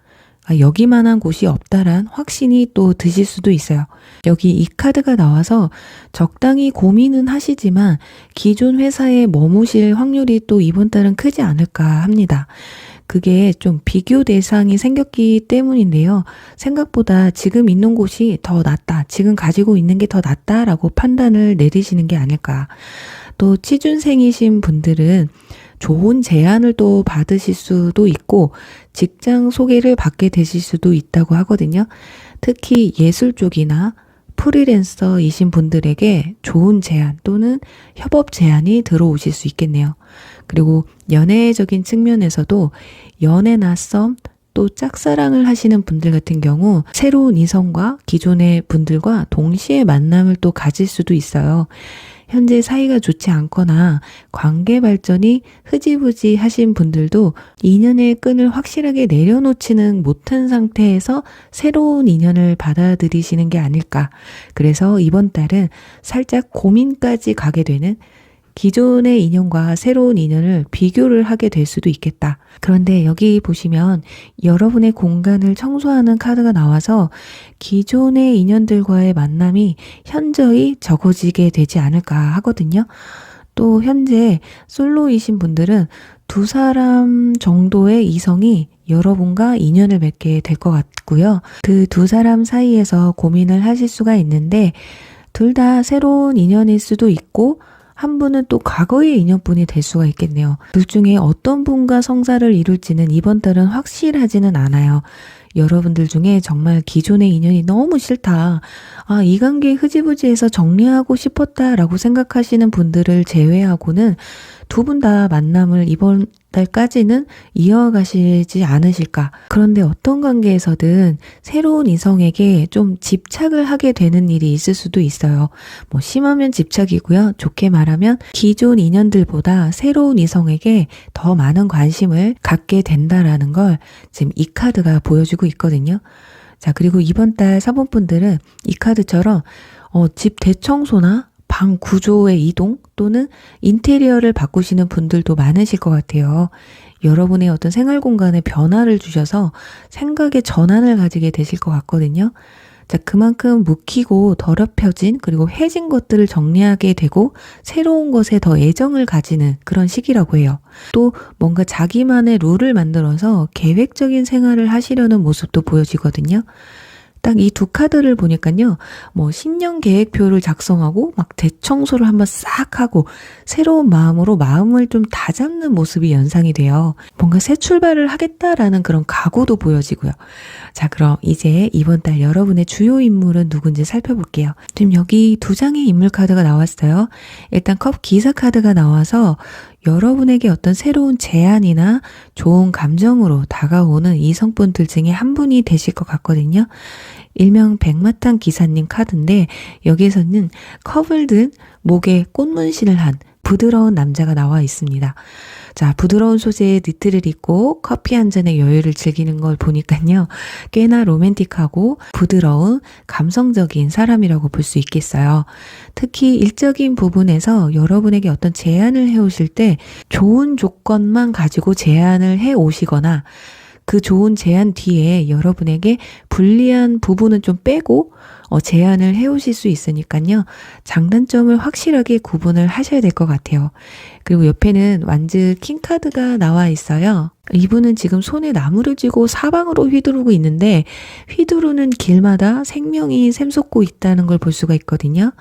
여기만한 곳이 없다란 확신이 또 드실 수도 있어요. 여기 이 카드가 나와서 적당히 고민은 하시지만 기존 회사에 머무실 확률이 또 이번 달은 크지 않을까 합니다. 그게 좀 비교 대상이 생겼기 때문인데요. 생각보다 지금 있는 곳이 더 낫다. 지금 가지고 있는 게 더 낫다라고 판단을 내리시는 게 아닐까. 또 취준생이신 분들은 좋은 제안을 또 받으실 수도 있고 직장 소개를 받게 되실 수도 있다고 하거든요. 특히 예술 쪽이나 프리랜서이신 분들에게 좋은 제안 또는 협업 제안이 들어오실 수 있겠네요. 그리고 연애적인 측면에서도 연애나 썸, 또 짝사랑을 하시는 분들 같은 경우 새로운 이성과 기존의 분들과 동시에 만남을 또 가질 수도 있어요. 현재 사이가 좋지 않거나 관계 발전이 흐지부지 하신 분들도 인연의 끈을 확실하게 내려놓지는 못한 상태에서 새로운 인연을 받아들이시는 게 아닐까. 그래서 이번 달은 살짝 고민까지 가게 되는 기존의 인연과 새로운 인연을 비교를 하게 될 수도 있겠다. 그런데 여기 보시면 여러분의 공간을 청소하는 카드가 나와서 기존의 인연들과의 만남이 현저히 적어지게 되지 않을까 하거든요. 또 현재 솔로이신 분들은 2사람 정도의 이성이 여러분과 인연을 맺게 될 것 같고요. 그 2사람 사이에서 고민을 하실 수가 있는데 둘 다 새로운 인연일 수도 있고 한 분은 또 과거의 인연분이 될 수가 있겠네요. 둘 중에 어떤 분과 성사를 이룰지는 이번 달은 확실하지는 않아요. 여러분들 중에 정말 기존의 인연이 너무 싫다. 이 관계 흐지부지해서 정리하고 싶었다라고 생각하시는 분들을 제외하고는 두 분 다 만남을 이번 달까지는 이어가시지 않으실까. 그런데 어떤 관계에서든 새로운 이성에게 좀 집착을 하게 되는 일이 있을 수도 있어요. 심하면 집착이고요. 좋게 말하면 기존 인연들보다 새로운 이성에게 더 많은 관심을 갖게 된다라는 걸 지금 이 카드가 보여주고 있거든요. 자, 그리고 이번 달 사본분들은 이 카드처럼 집 대청소나 방 구조의 이동 또는 인테리어를 바꾸시는 분들도 많으실 것 같아요. 여러분의 어떤 생활 공간에 변화를 주셔서 생각의 전환을 가지게 되실 것 같거든요. 자, 그만큼 묵히고 더럽혀진 그리고 해진 것들을 정리하게 되고 새로운 것에 더 애정을 가지는 그런 시기라고 해요. 또 뭔가 자기만의 룰을 만들어서 계획적인 생활을 하시려는 모습도 보여지거든요. 딱 이 두 카드를 보니까요, 신년 계획표를 작성하고 막 대청소를 한번 싹 하고 새로운 마음으로 마음을 좀 다잡는 모습이 연상이 돼요. 뭔가 새 출발을 하겠다라는 그런 각오도 보여지고요. 자, 그럼 이제 이번 달 여러분의 주요 인물은 누군지 살펴볼게요. 지금 여기 2장의 인물 카드가 나왔어요. 일단 컵 기사 카드가 나와서 여러분에게 어떤 새로운 제안이나 좋은 감정으로 다가오는 이성분들 중에 한 분이 되실 것 같거든요. 일명 백마탄 기사님 카드인데 여기에서는 컵을 든 목에 꽃문신을 한 부드러운 남자가 나와 있습니다. 자, 부드러운 소재의 니트를 입고 커피 한 잔의 여유를 즐기는 걸 보니까요. 꽤나 로맨틱하고 부드러운 감성적인 사람이라고 볼 수 있겠어요. 특히 일적인 부분에서 여러분에게 어떤 제안을 해오실 때 좋은 조건만 가지고 제안을 해오시거나 그 좋은 제안 뒤에 여러분에게 불리한 부분은 좀 빼고 제안을 해오실 수 있으니까요. 장단점을 확실하게 구분을 하셔야 될 것 같아요. 그리고 옆에는 완즈 킹카드가 나와 있어요. 이분은 지금 손에 나무를 쥐고 사방으로 휘두르고 있는데 휘두르는 길마다 생명이 샘솟고 있다는 걸 볼 수가 있거든요.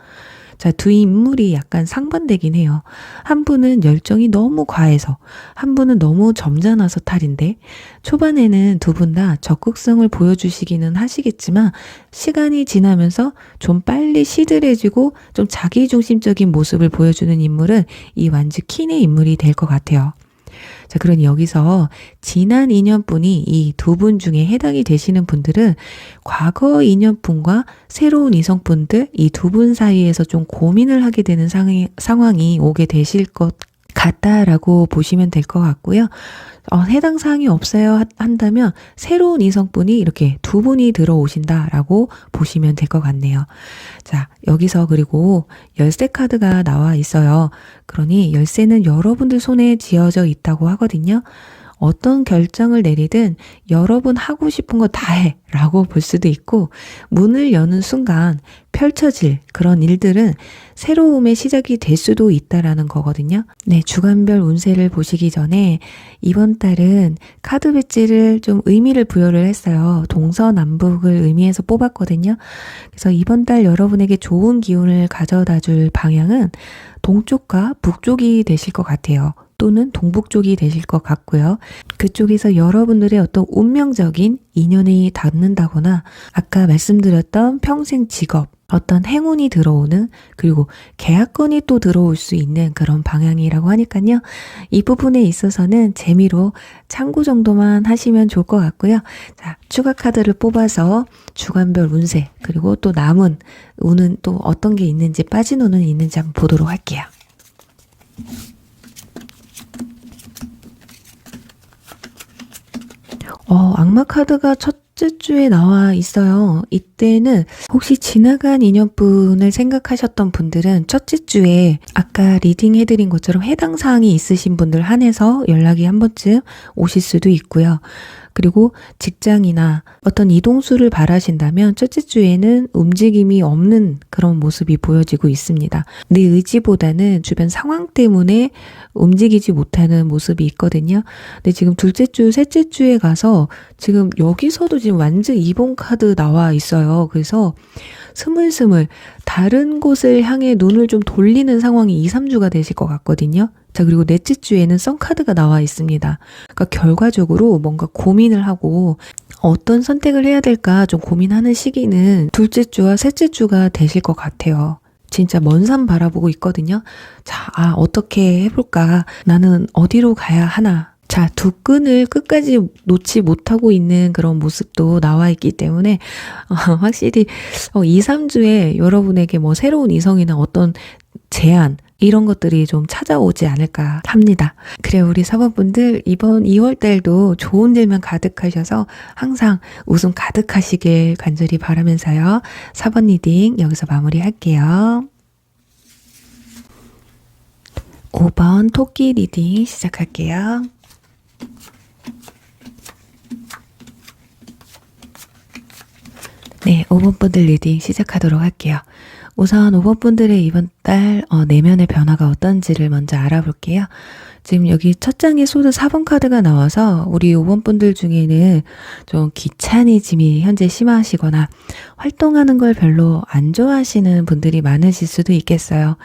자, 두 인물이 약간 상반되긴 해요. 한 분은 열정이 너무 과해서, 한 분은 너무 점잖아서 탈인데, 초반에는 두 분 다 적극성을 보여주시기는 하시겠지만, 시간이 지나면서 좀 빨리 시들해지고 좀 자기중심적인 모습을 보여주는 인물은 이 완즈 킨의 인물이 될 것 같아요. 자, 그러니 여기서 지난 인연분이 이 두 분 중에 해당이 되시는 분들은 과거 인연분과 새로운 이성분들 이 두 분 사이에서 좀 고민을 하게 되는 상황이 오게 되실 것 같다라고 보시면 될 것 같고요. 해당 사항이 없어요 한다면 새로운 이성분이 이렇게 두 분이 들어오신다라고 보시면 될 것 같네요. 자, 여기서 그리고 열쇠 카드가 나와 있어요. 그러니 열쇠는 여러분들 손에 쥐어져 있다고 하거든요. 어떤 결정을 내리든 여러분 하고 싶은 거 다 해 라고 볼 수도 있고, 문을 여는 순간 펼쳐질 그런 일들은 새로움의 시작이 될 수도 있다라는 거거든요. 네, 주간별 운세를 보시기 전에 이번 달은 카드 배지를 좀 의미를 부여를 했어요. 동서남북을 의미해서 뽑았거든요. 그래서 이번 달 여러분에게 좋은 기운을 가져다 줄 방향은 동쪽과 북쪽이 되실 것 같아요. 또는 동북 쪽이 되실 것 같고요. 그쪽에서 여러분들의 어떤 운명적인 인연이 닿는다거나 아까 말씀드렸던 평생 직업, 어떤 행운이 들어오는, 그리고 계약건이 또 들어올 수 있는 그런 방향이라고 하니까요. 이 부분에 있어서는 재미로 참고 정도만 하시면 좋을 것 같고요. 자, 추가 카드를 뽑아서 주간별 운세, 그리고 또 남은 운은 또 어떤 게 있는지, 빠진 운은 있는지 한번 보도록 할게요. 악마 카드가 첫째 주에 나와 있어요. 이때는 혹시 지나간 인연분을 생각하셨던 분들은 첫째 주에 아까 리딩 해드린 것처럼 해당 사항이 있으신 분들 한해서 연락이 한 번쯤 오실 수도 있고요. 그리고 직장이나 어떤 이동수를 바라신다면 첫째 주에는 움직임이 없는 그런 모습이 보여지고 있습니다. 내 의지보다는 주변 상황 때문에 움직이지 못하는 모습이 있거든요. 근데 지금 둘째 주, 셋째 주에 가서 지금 여기서도 지금 완즈 2번 카드 나와 있어요. 그래서 스물스물 다른 곳을 향해 눈을 좀 돌리는 상황이 2, 3주가 되실 것 같거든요. 자, 그리고 넷째 주에는 썬카드가 나와 있습니다. 그러니까 결과적으로 뭔가 고민을 하고 어떤 선택을 해야 될까 좀 고민하는 시기는 둘째 주와 셋째 주가 되실 것 같아요. 진짜 먼 산 바라보고 있거든요. 자, 어떻게 해볼까? 나는 어디로 가야 하나? 자, 두 끈을 끝까지 놓지 못하고 있는 그런 모습도 나와 있기 때문에 확실히 2, 3주에 여러분에게 뭐 새로운 이성이나 어떤 제안 이런 것들이 좀 찾아오지 않을까 합니다. 그래요, 우리 4번분들 이번 2월달도 좋은 일만 가득하셔서 항상 웃음 가득하시길 간절히 바라면서요. 4번 리딩 여기서 마무리할게요. 5번 토끼 리딩 시작할게요. 네, 5번 분들 리딩 시작하도록 할게요. 우선 5번 분들의 이번 달 내면의 변화가 어떤지를 먼저 알아볼게요. 지금 여기 첫 장에 소드 4번 카드가 나와서 우리 5번 분들 중에는 좀 귀차니즘이 현재 심하시거나 활동하는 걸 별로 안 좋아하시는 분들이 많으실 수도 있겠어요.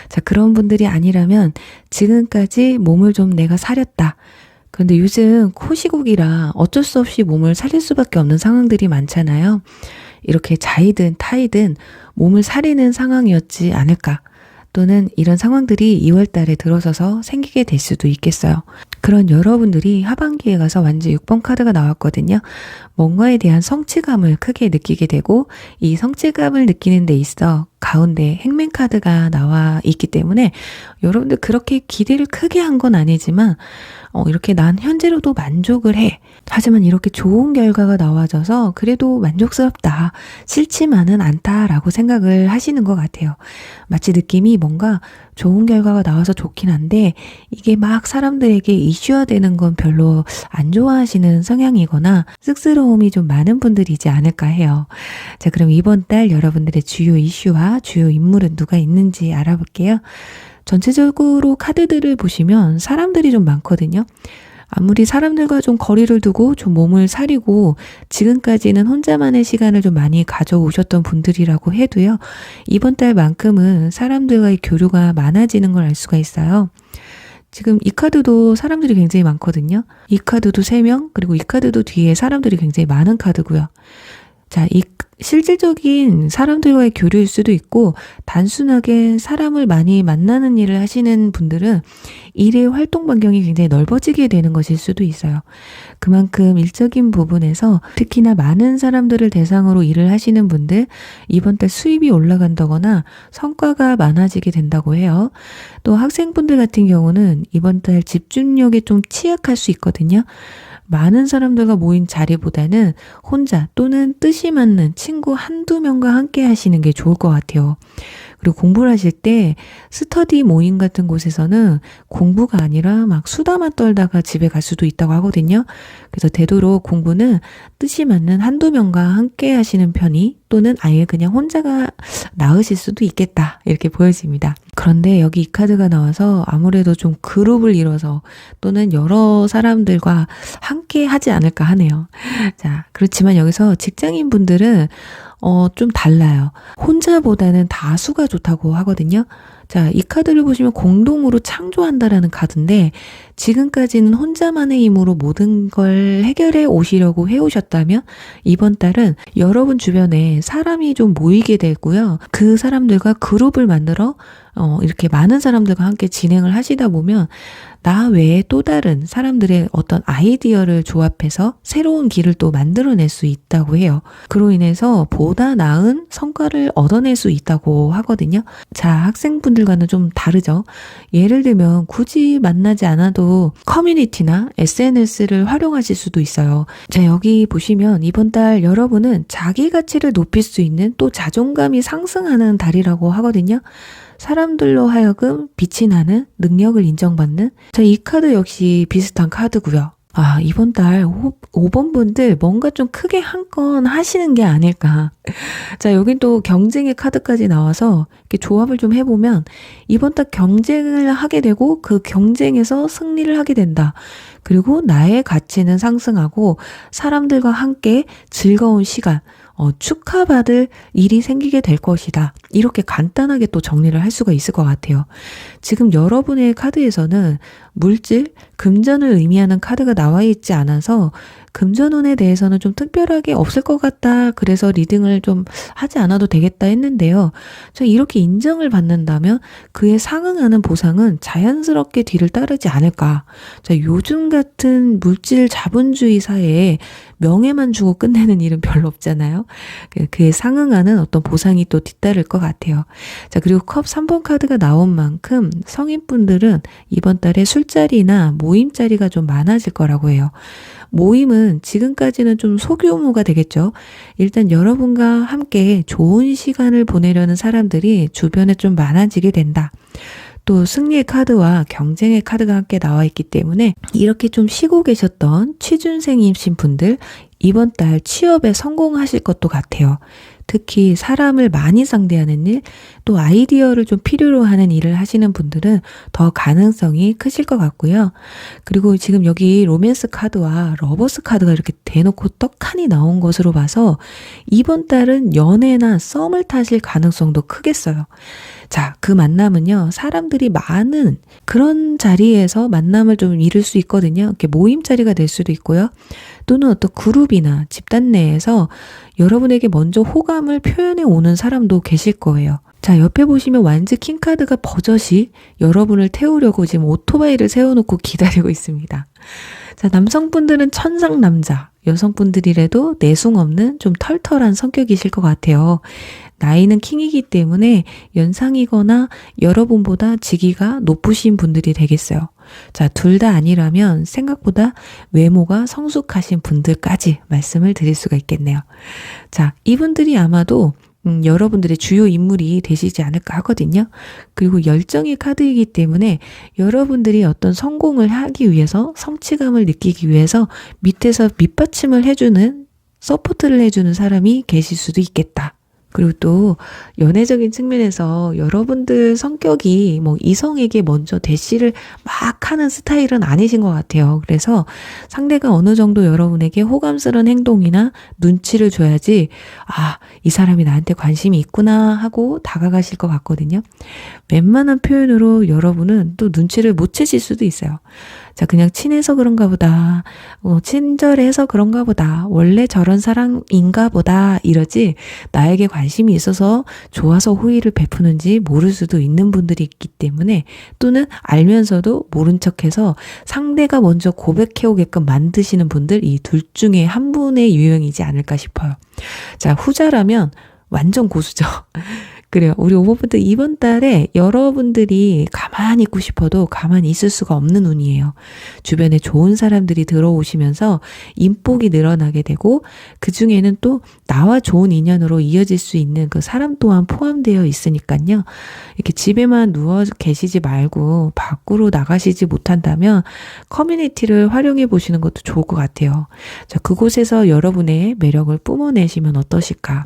자, 그런 분들이 아니라면 지금까지 몸을 좀 내가 사렸다. 그런데 요즘 코시국이라 어쩔 수 없이 몸을 살릴 수밖에 없는 상황들이 많잖아요. 이렇게 자이든 타이든 몸을 사리는 상황이었지 않을까, 또는 이런 상황들이 2월 달에 들어서서 생기게 될 수도 있겠어요. 그런 여러분들이 하반기에 가서 완전 6번 카드가 나왔거든요. 뭔가에 대한 성취감을 크게 느끼게 되고 이 성취감을 느끼는 데 있어 가운데 행맨 카드가 나와 있기 때문에 여러분들 그렇게 기대를 크게 한 건 아니지만 이렇게 난 현재로도 만족을 해. 하지만 이렇게 좋은 결과가 나와져서 그래도 만족스럽다. 싫지만은 않다라고 생각을 하시는 것 같아요. 마치 느낌이 뭔가 좋은 결과가 나와서 좋긴 한데 이게 막 사람들에게 이슈화되는 건 별로 안 좋아하시는 성향이거나 쑥스러움이 좀 많은 분들이지 않을까 해요. 자, 그럼 이번 달 여러분들의 주요 이슈와 주요 인물은 누가 있는지 알아볼게요. 전체적으로 카드들을 보시면 사람들이 좀 많거든요. 아무리 사람들과 좀 거리를 두고 좀 몸을 사리고 지금까지는 혼자만의 시간을 좀 많이 가져오셨던 분들이라고 해도요. 이번 달만큼은 사람들과의 교류가 많아지는 걸 알 수가 있어요. 지금 이 카드도 사람들이 굉장히 많거든요. 이 카드도 3명, 그리고 이 카드도 뒤에 사람들이 굉장히 많은 카드고요. 자, 이 실질적인 사람들과의 교류일 수도 있고 단순하게 사람을 많이 만나는 일을 하시는 분들은 일의 활동 반경이 굉장히 넓어지게 되는 것일 수도 있어요. 그만큼 일적인 부분에서 특히나 많은 사람들을 대상으로 일을 하시는 분들 이번 달 수입이 올라간다거나 성과가 많아지게 된다고 해요. 또 학생분들 같은 경우는 이번 달 집중력에 좀 취약할 수 있거든요. 많은 사람들과 모인 자리보다는 혼자 또는 뜻이 맞는 친구 한두 명과 함께 하시는 게 좋을 것 같아요. 그리고 공부를 하실 때 스터디 모임 같은 곳에서는 공부가 아니라 막 수다만 떨다가 집에 갈 수도 있다고 하거든요. 그래서 되도록 공부는 뜻이 맞는 한두 명과 함께 하시는 편이 또는 아예 그냥 혼자가 나으실 수도 있겠다 이렇게 보여집니다. 그런데 여기 이 카드가 나와서 아무래도 좀 그룹을 이뤄서 또는 여러 사람들과 함께 하지 않을까 하네요. 자, 그렇지만 여기서 직장인 분들은 좀 달라요. 혼자보다는 다수가 좋다고 하거든요. 자, 이 카드를 보시면 공동으로 창조한다라는 카드인데 지금까지는 혼자만의 힘으로 모든 걸 해결해 오시려고 해오셨다면 이번 달은 여러분 주변에 사람이 좀 모이게 되고요. 그 사람들과 그룹을 만들어 이렇게 많은 사람들과 함께 진행을 하시다 보면 나 외에 또 다른 사람들의 어떤 아이디어를 조합해서 새로운 길을 또 만들어낼 수 있다고 해요. 그로 인해서 보다 나은 성과를 얻어낼 수 있다고 하거든요. 자, 학생분들과는 좀 다르죠. 예를 들면 굳이 만나지 않아도 커뮤니티나 SNS를 활용하실 수도 있어요. 자, 여기 보시면 이번 달 여러분은 자기 가치를 높일 수 있는 또 자존감이 상승하는 달이라고 하거든요. 사람들로 하여금 빛이 나는 능력을 인정받는 자, 이 카드 역시 비슷한 카드고요. 아, 이번 달 5번 분들 뭔가 좀 크게 한 건 하시는 게 아닐까. 자, 여긴 또 경쟁의 카드까지 나와서 이렇게 조합을 좀 해보면 이번 달 경쟁을 하게 되고 그 경쟁에서 승리를 하게 된다. 그리고 나의 가치는 상승하고 사람들과 함께 즐거운 시간, 축하받을 일이 생기게 될 것이다. 이렇게 간단하게 또 정리를 할 수가 있을 것 같아요. 지금 여러분의 카드에서는 물질, 금전을 의미하는 카드가 나와 있지 않아서 금전운에 대해서는 좀 특별하게 없을 것 같다. 그래서 리딩을 좀 하지 않아도 되겠다 했는데요. 저 이렇게 인정을 받는다면 그에 상응하는 보상은 자연스럽게 뒤를 따르지 않을까. 자, 요즘 같은 물질 자본주의 사회에 명예만 주고 끝내는 일은 별로 없잖아요. 그에 상응하는 어떤 보상이 또 뒤따를 것 같아요. 자, 그리고 컵 3번 카드가 나온 만큼 성인분들은 이번 달에 술자리나 모임자리가 좀 많아질 거라고 해요. 모임은 지금까지는 좀 소규모가 되겠죠. 일단 여러분과 함께 좋은 시간을 보내려는 사람들이 주변에 좀 많아지게 된다. 또 승리의 카드와 경쟁의 카드가 함께 나와 있기 때문에 이렇게 좀 쉬고 계셨던 취준생이신 분들 이번 달 취업에 성공하실 것도 같아요. 특히 사람을 많이 상대하는 일, 또 아이디어를 좀 필요로 하는 일을 하시는 분들은 더 가능성이 크실 것 같고요. 그리고 지금 여기 로맨스 카드와 러버스 카드가 이렇게 대놓고 떡하니 나온 것으로 봐서 이번 달은 연애나 썸을 타실 가능성도 크겠어요. 자, 그 만남은요, 사람들이 많은 그런 자리에서 만남을 좀 이룰 수 있거든요. 이렇게 모임 자리가 될 수도 있고요. 또는 어떤 그룹이나 집단 내에서 여러분에게 먼저 호감을 표현해 오는 사람도 계실 거예요. 자, 옆에 보시면 완즈 킹카드가 버젓이 여러분을 태우려고 지금 오토바이를 세워놓고 기다리고 있습니다. 자, 남성분들은 천상남자, 여성분들이라도 내숭 없는 좀 털털한 성격이실 것 같아요. 나이는 킹이기 때문에 연상이거나 여러분보다 직위가 높으신 분들이 되겠어요. 자, 둘 다 아니라면 생각보다 외모가 성숙하신 분들까지 말씀을 드릴 수가 있겠네요. 자, 이분들이 아마도 여러분들의 주요 인물이 되시지 않을까 하거든요. 그리고 열정의 카드이기 때문에 여러분들이 어떤 성공을 하기 위해서, 성취감을 느끼기 위해서 밑에서 밑받침을 해주는, 서포트를 해주는 사람이 계실 수도 있겠다. 그리고 또 연애적인 측면에서 여러분들 성격이 뭐 이성에게 먼저 대시를 막 하는 스타일은 아니신 것 같아요. 그래서 상대가 어느 정도 여러분에게 호감스러운 행동이나 눈치를 줘야지, 아, 이 사람이 나한테 관심이 있구나 하고 다가가실 것 같거든요. 웬만한 표현으로 여러분은 또 눈치를 못 채실 수도 있어요. 자, 그냥 친해서 그런가 보다, 친절해서 그런가 보다, 원래 저런 사람인가 보다 이러지, 나에게 관심이 있어서 좋아서 호의를 베푸는지 모를 수도 있는 분들이 있기 때문에, 또는 알면서도 모른 척해서 상대가 먼저 고백해오게끔 만드시는 분들, 이 둘 중에 한 분의 유형이지 않을까 싶어요. 자, 후자라면 완전 고수죠. 그래요. 우리 5번분들 이번 달에 여러분들이 가만히 있고 싶어도 가만히 있을 수가 없는 운이에요. 주변에 좋은 사람들이 들어오시면서 인복이 늘어나게 되고, 그 중에는 또 나와 좋은 인연으로 이어질 수 있는 그 사람 또한 포함되어 있으니까요. 이렇게 집에만 누워 계시지 말고 밖으로 나가시지 못한다면 커뮤니티를 활용해 보시는 것도 좋을 것 같아요. 자, 그곳에서 여러분의 매력을 뿜어내시면 어떠실까?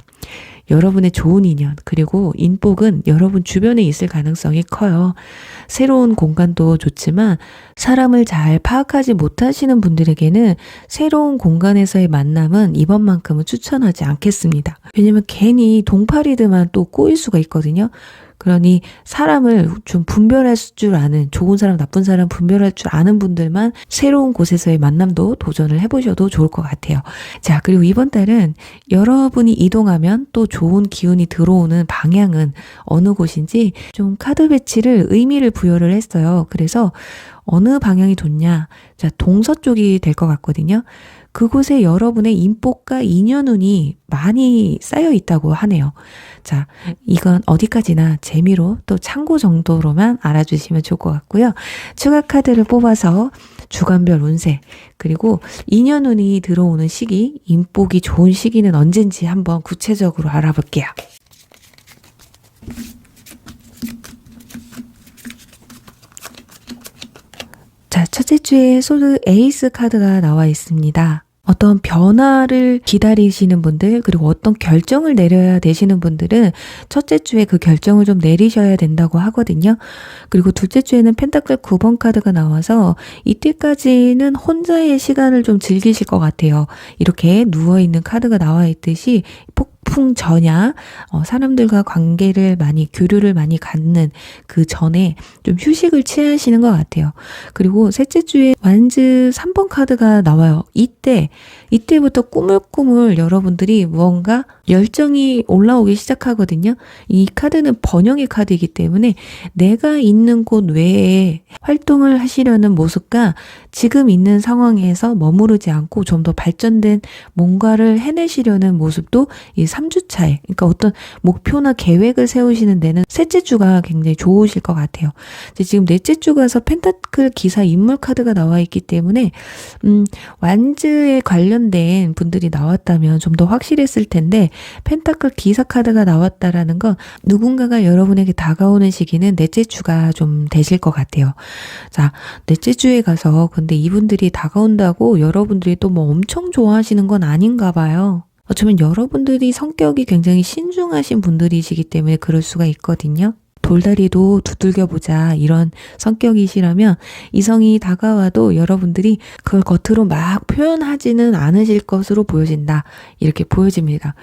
여러분의 좋은 인연, 그리고 인복은 여러분 주변에 있을 가능성이 커요. 새로운 공간도 좋지만 사람을 잘 파악하지 못하시는 분들에게는 새로운 공간에서의 만남은 이번만큼은 추천하지 않겠습니다. 왜냐면 괜히 동파리들만 또 꼬일 수가 있거든요. 그러니 사람을 좀 분별할 줄 아는, 좋은 사람, 나쁜 사람 분별할 줄 아는 분들만 새로운 곳에서의 만남도 도전을 해보셔도 좋을 것 같아요. 자, 그리고 이번 달은 여러분이 이동하면 또 좋은 기운이 들어오는 방향은 어느 곳인지 좀 카드 배치를 의미를 부여를 했어요. 그래서 어느 방향이 좋냐? 자, 동서쪽이 될 것 같거든요. 그곳에 여러분의 인복과 인연운이 많이 쌓여 있다고 하네요. 자, 이건 어디까지나 재미로 또 참고 정도로만 알아주시면 좋을 것 같고요. 추가 카드를 뽑아서 주간별 운세, 그리고 인연운이 들어오는 시기, 인복이 좋은 시기는 언젠지 한번 구체적으로 알아볼게요. 자, 첫째 주에 소드 에이스 카드가 나와 있습니다. 어떤 변화를 기다리시는 분들, 그리고 어떤 결정을 내려야 되시는 분들은 첫째 주에 그 결정을 좀 내리셔야 된다고 하거든요. 그리고 둘째 주에는 펜타클 9번 카드가 나와서 이때까지는 혼자의 시간을 좀 즐기실 것 같아요. 이렇게 누워있는 카드가 나와 있듯이 폭풍 전야, 사람들과 관계를 많이, 교류를 많이 갖는 그 전에 좀 휴식을 취하시는 것 같아요. 그리고 셋째 주에 완즈 3번 카드가 나와요. 이때부터 꾸물꾸물 여러분들이 무언가 열정이 올라오기 시작하거든요. 이 카드는 번영의 카드이기 때문에 내가 있는 곳 외에 활동을 하시려는 모습과 지금 있는 상황에서 머무르지 않고 좀 더 발전된 뭔가를 해내시려는 모습도 이 3주 차에, 그러니까 어떤 목표나 계획을 세우시는 데는 셋째 주가 굉장히 좋으실 것 같아요. 지금 넷째 주 가서 펜타클 기사 인물 카드가 나와 있기 때문에 완즈에 관련된 분들이 나왔다면 좀 더 확실했을 텐데, 펜타클 기사 카드가 나왔다라는 건 누군가가 여러분에게 다가오는 시기는 넷째 주가 좀 되실 것 같아요. 자, 넷째 주에 가서 근데 이분들이 다가온다고 여러분들이 또 뭐 엄청 좋아하시는 건 아닌가 봐요. 어쩌면 여러분들이 성격이 굉장히 신중하신 분들이시기 때문에 그럴 수가 있거든요. 돌다리도 두들겨보자 이런 성격이시라면 이성이 다가와도 여러분들이 그걸 겉으로 막 표현하지는 않으실 것으로 보여진다, 이렇게 보여집니다.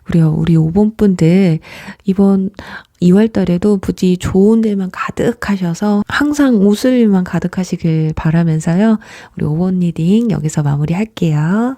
우리 5번 분들 이번 2월 달에도 부디 좋은 데만 가득하셔서 항상 웃을 일만 가득하시길 바라면서요. 우리 5번 리딩 여기서 마무리할게요.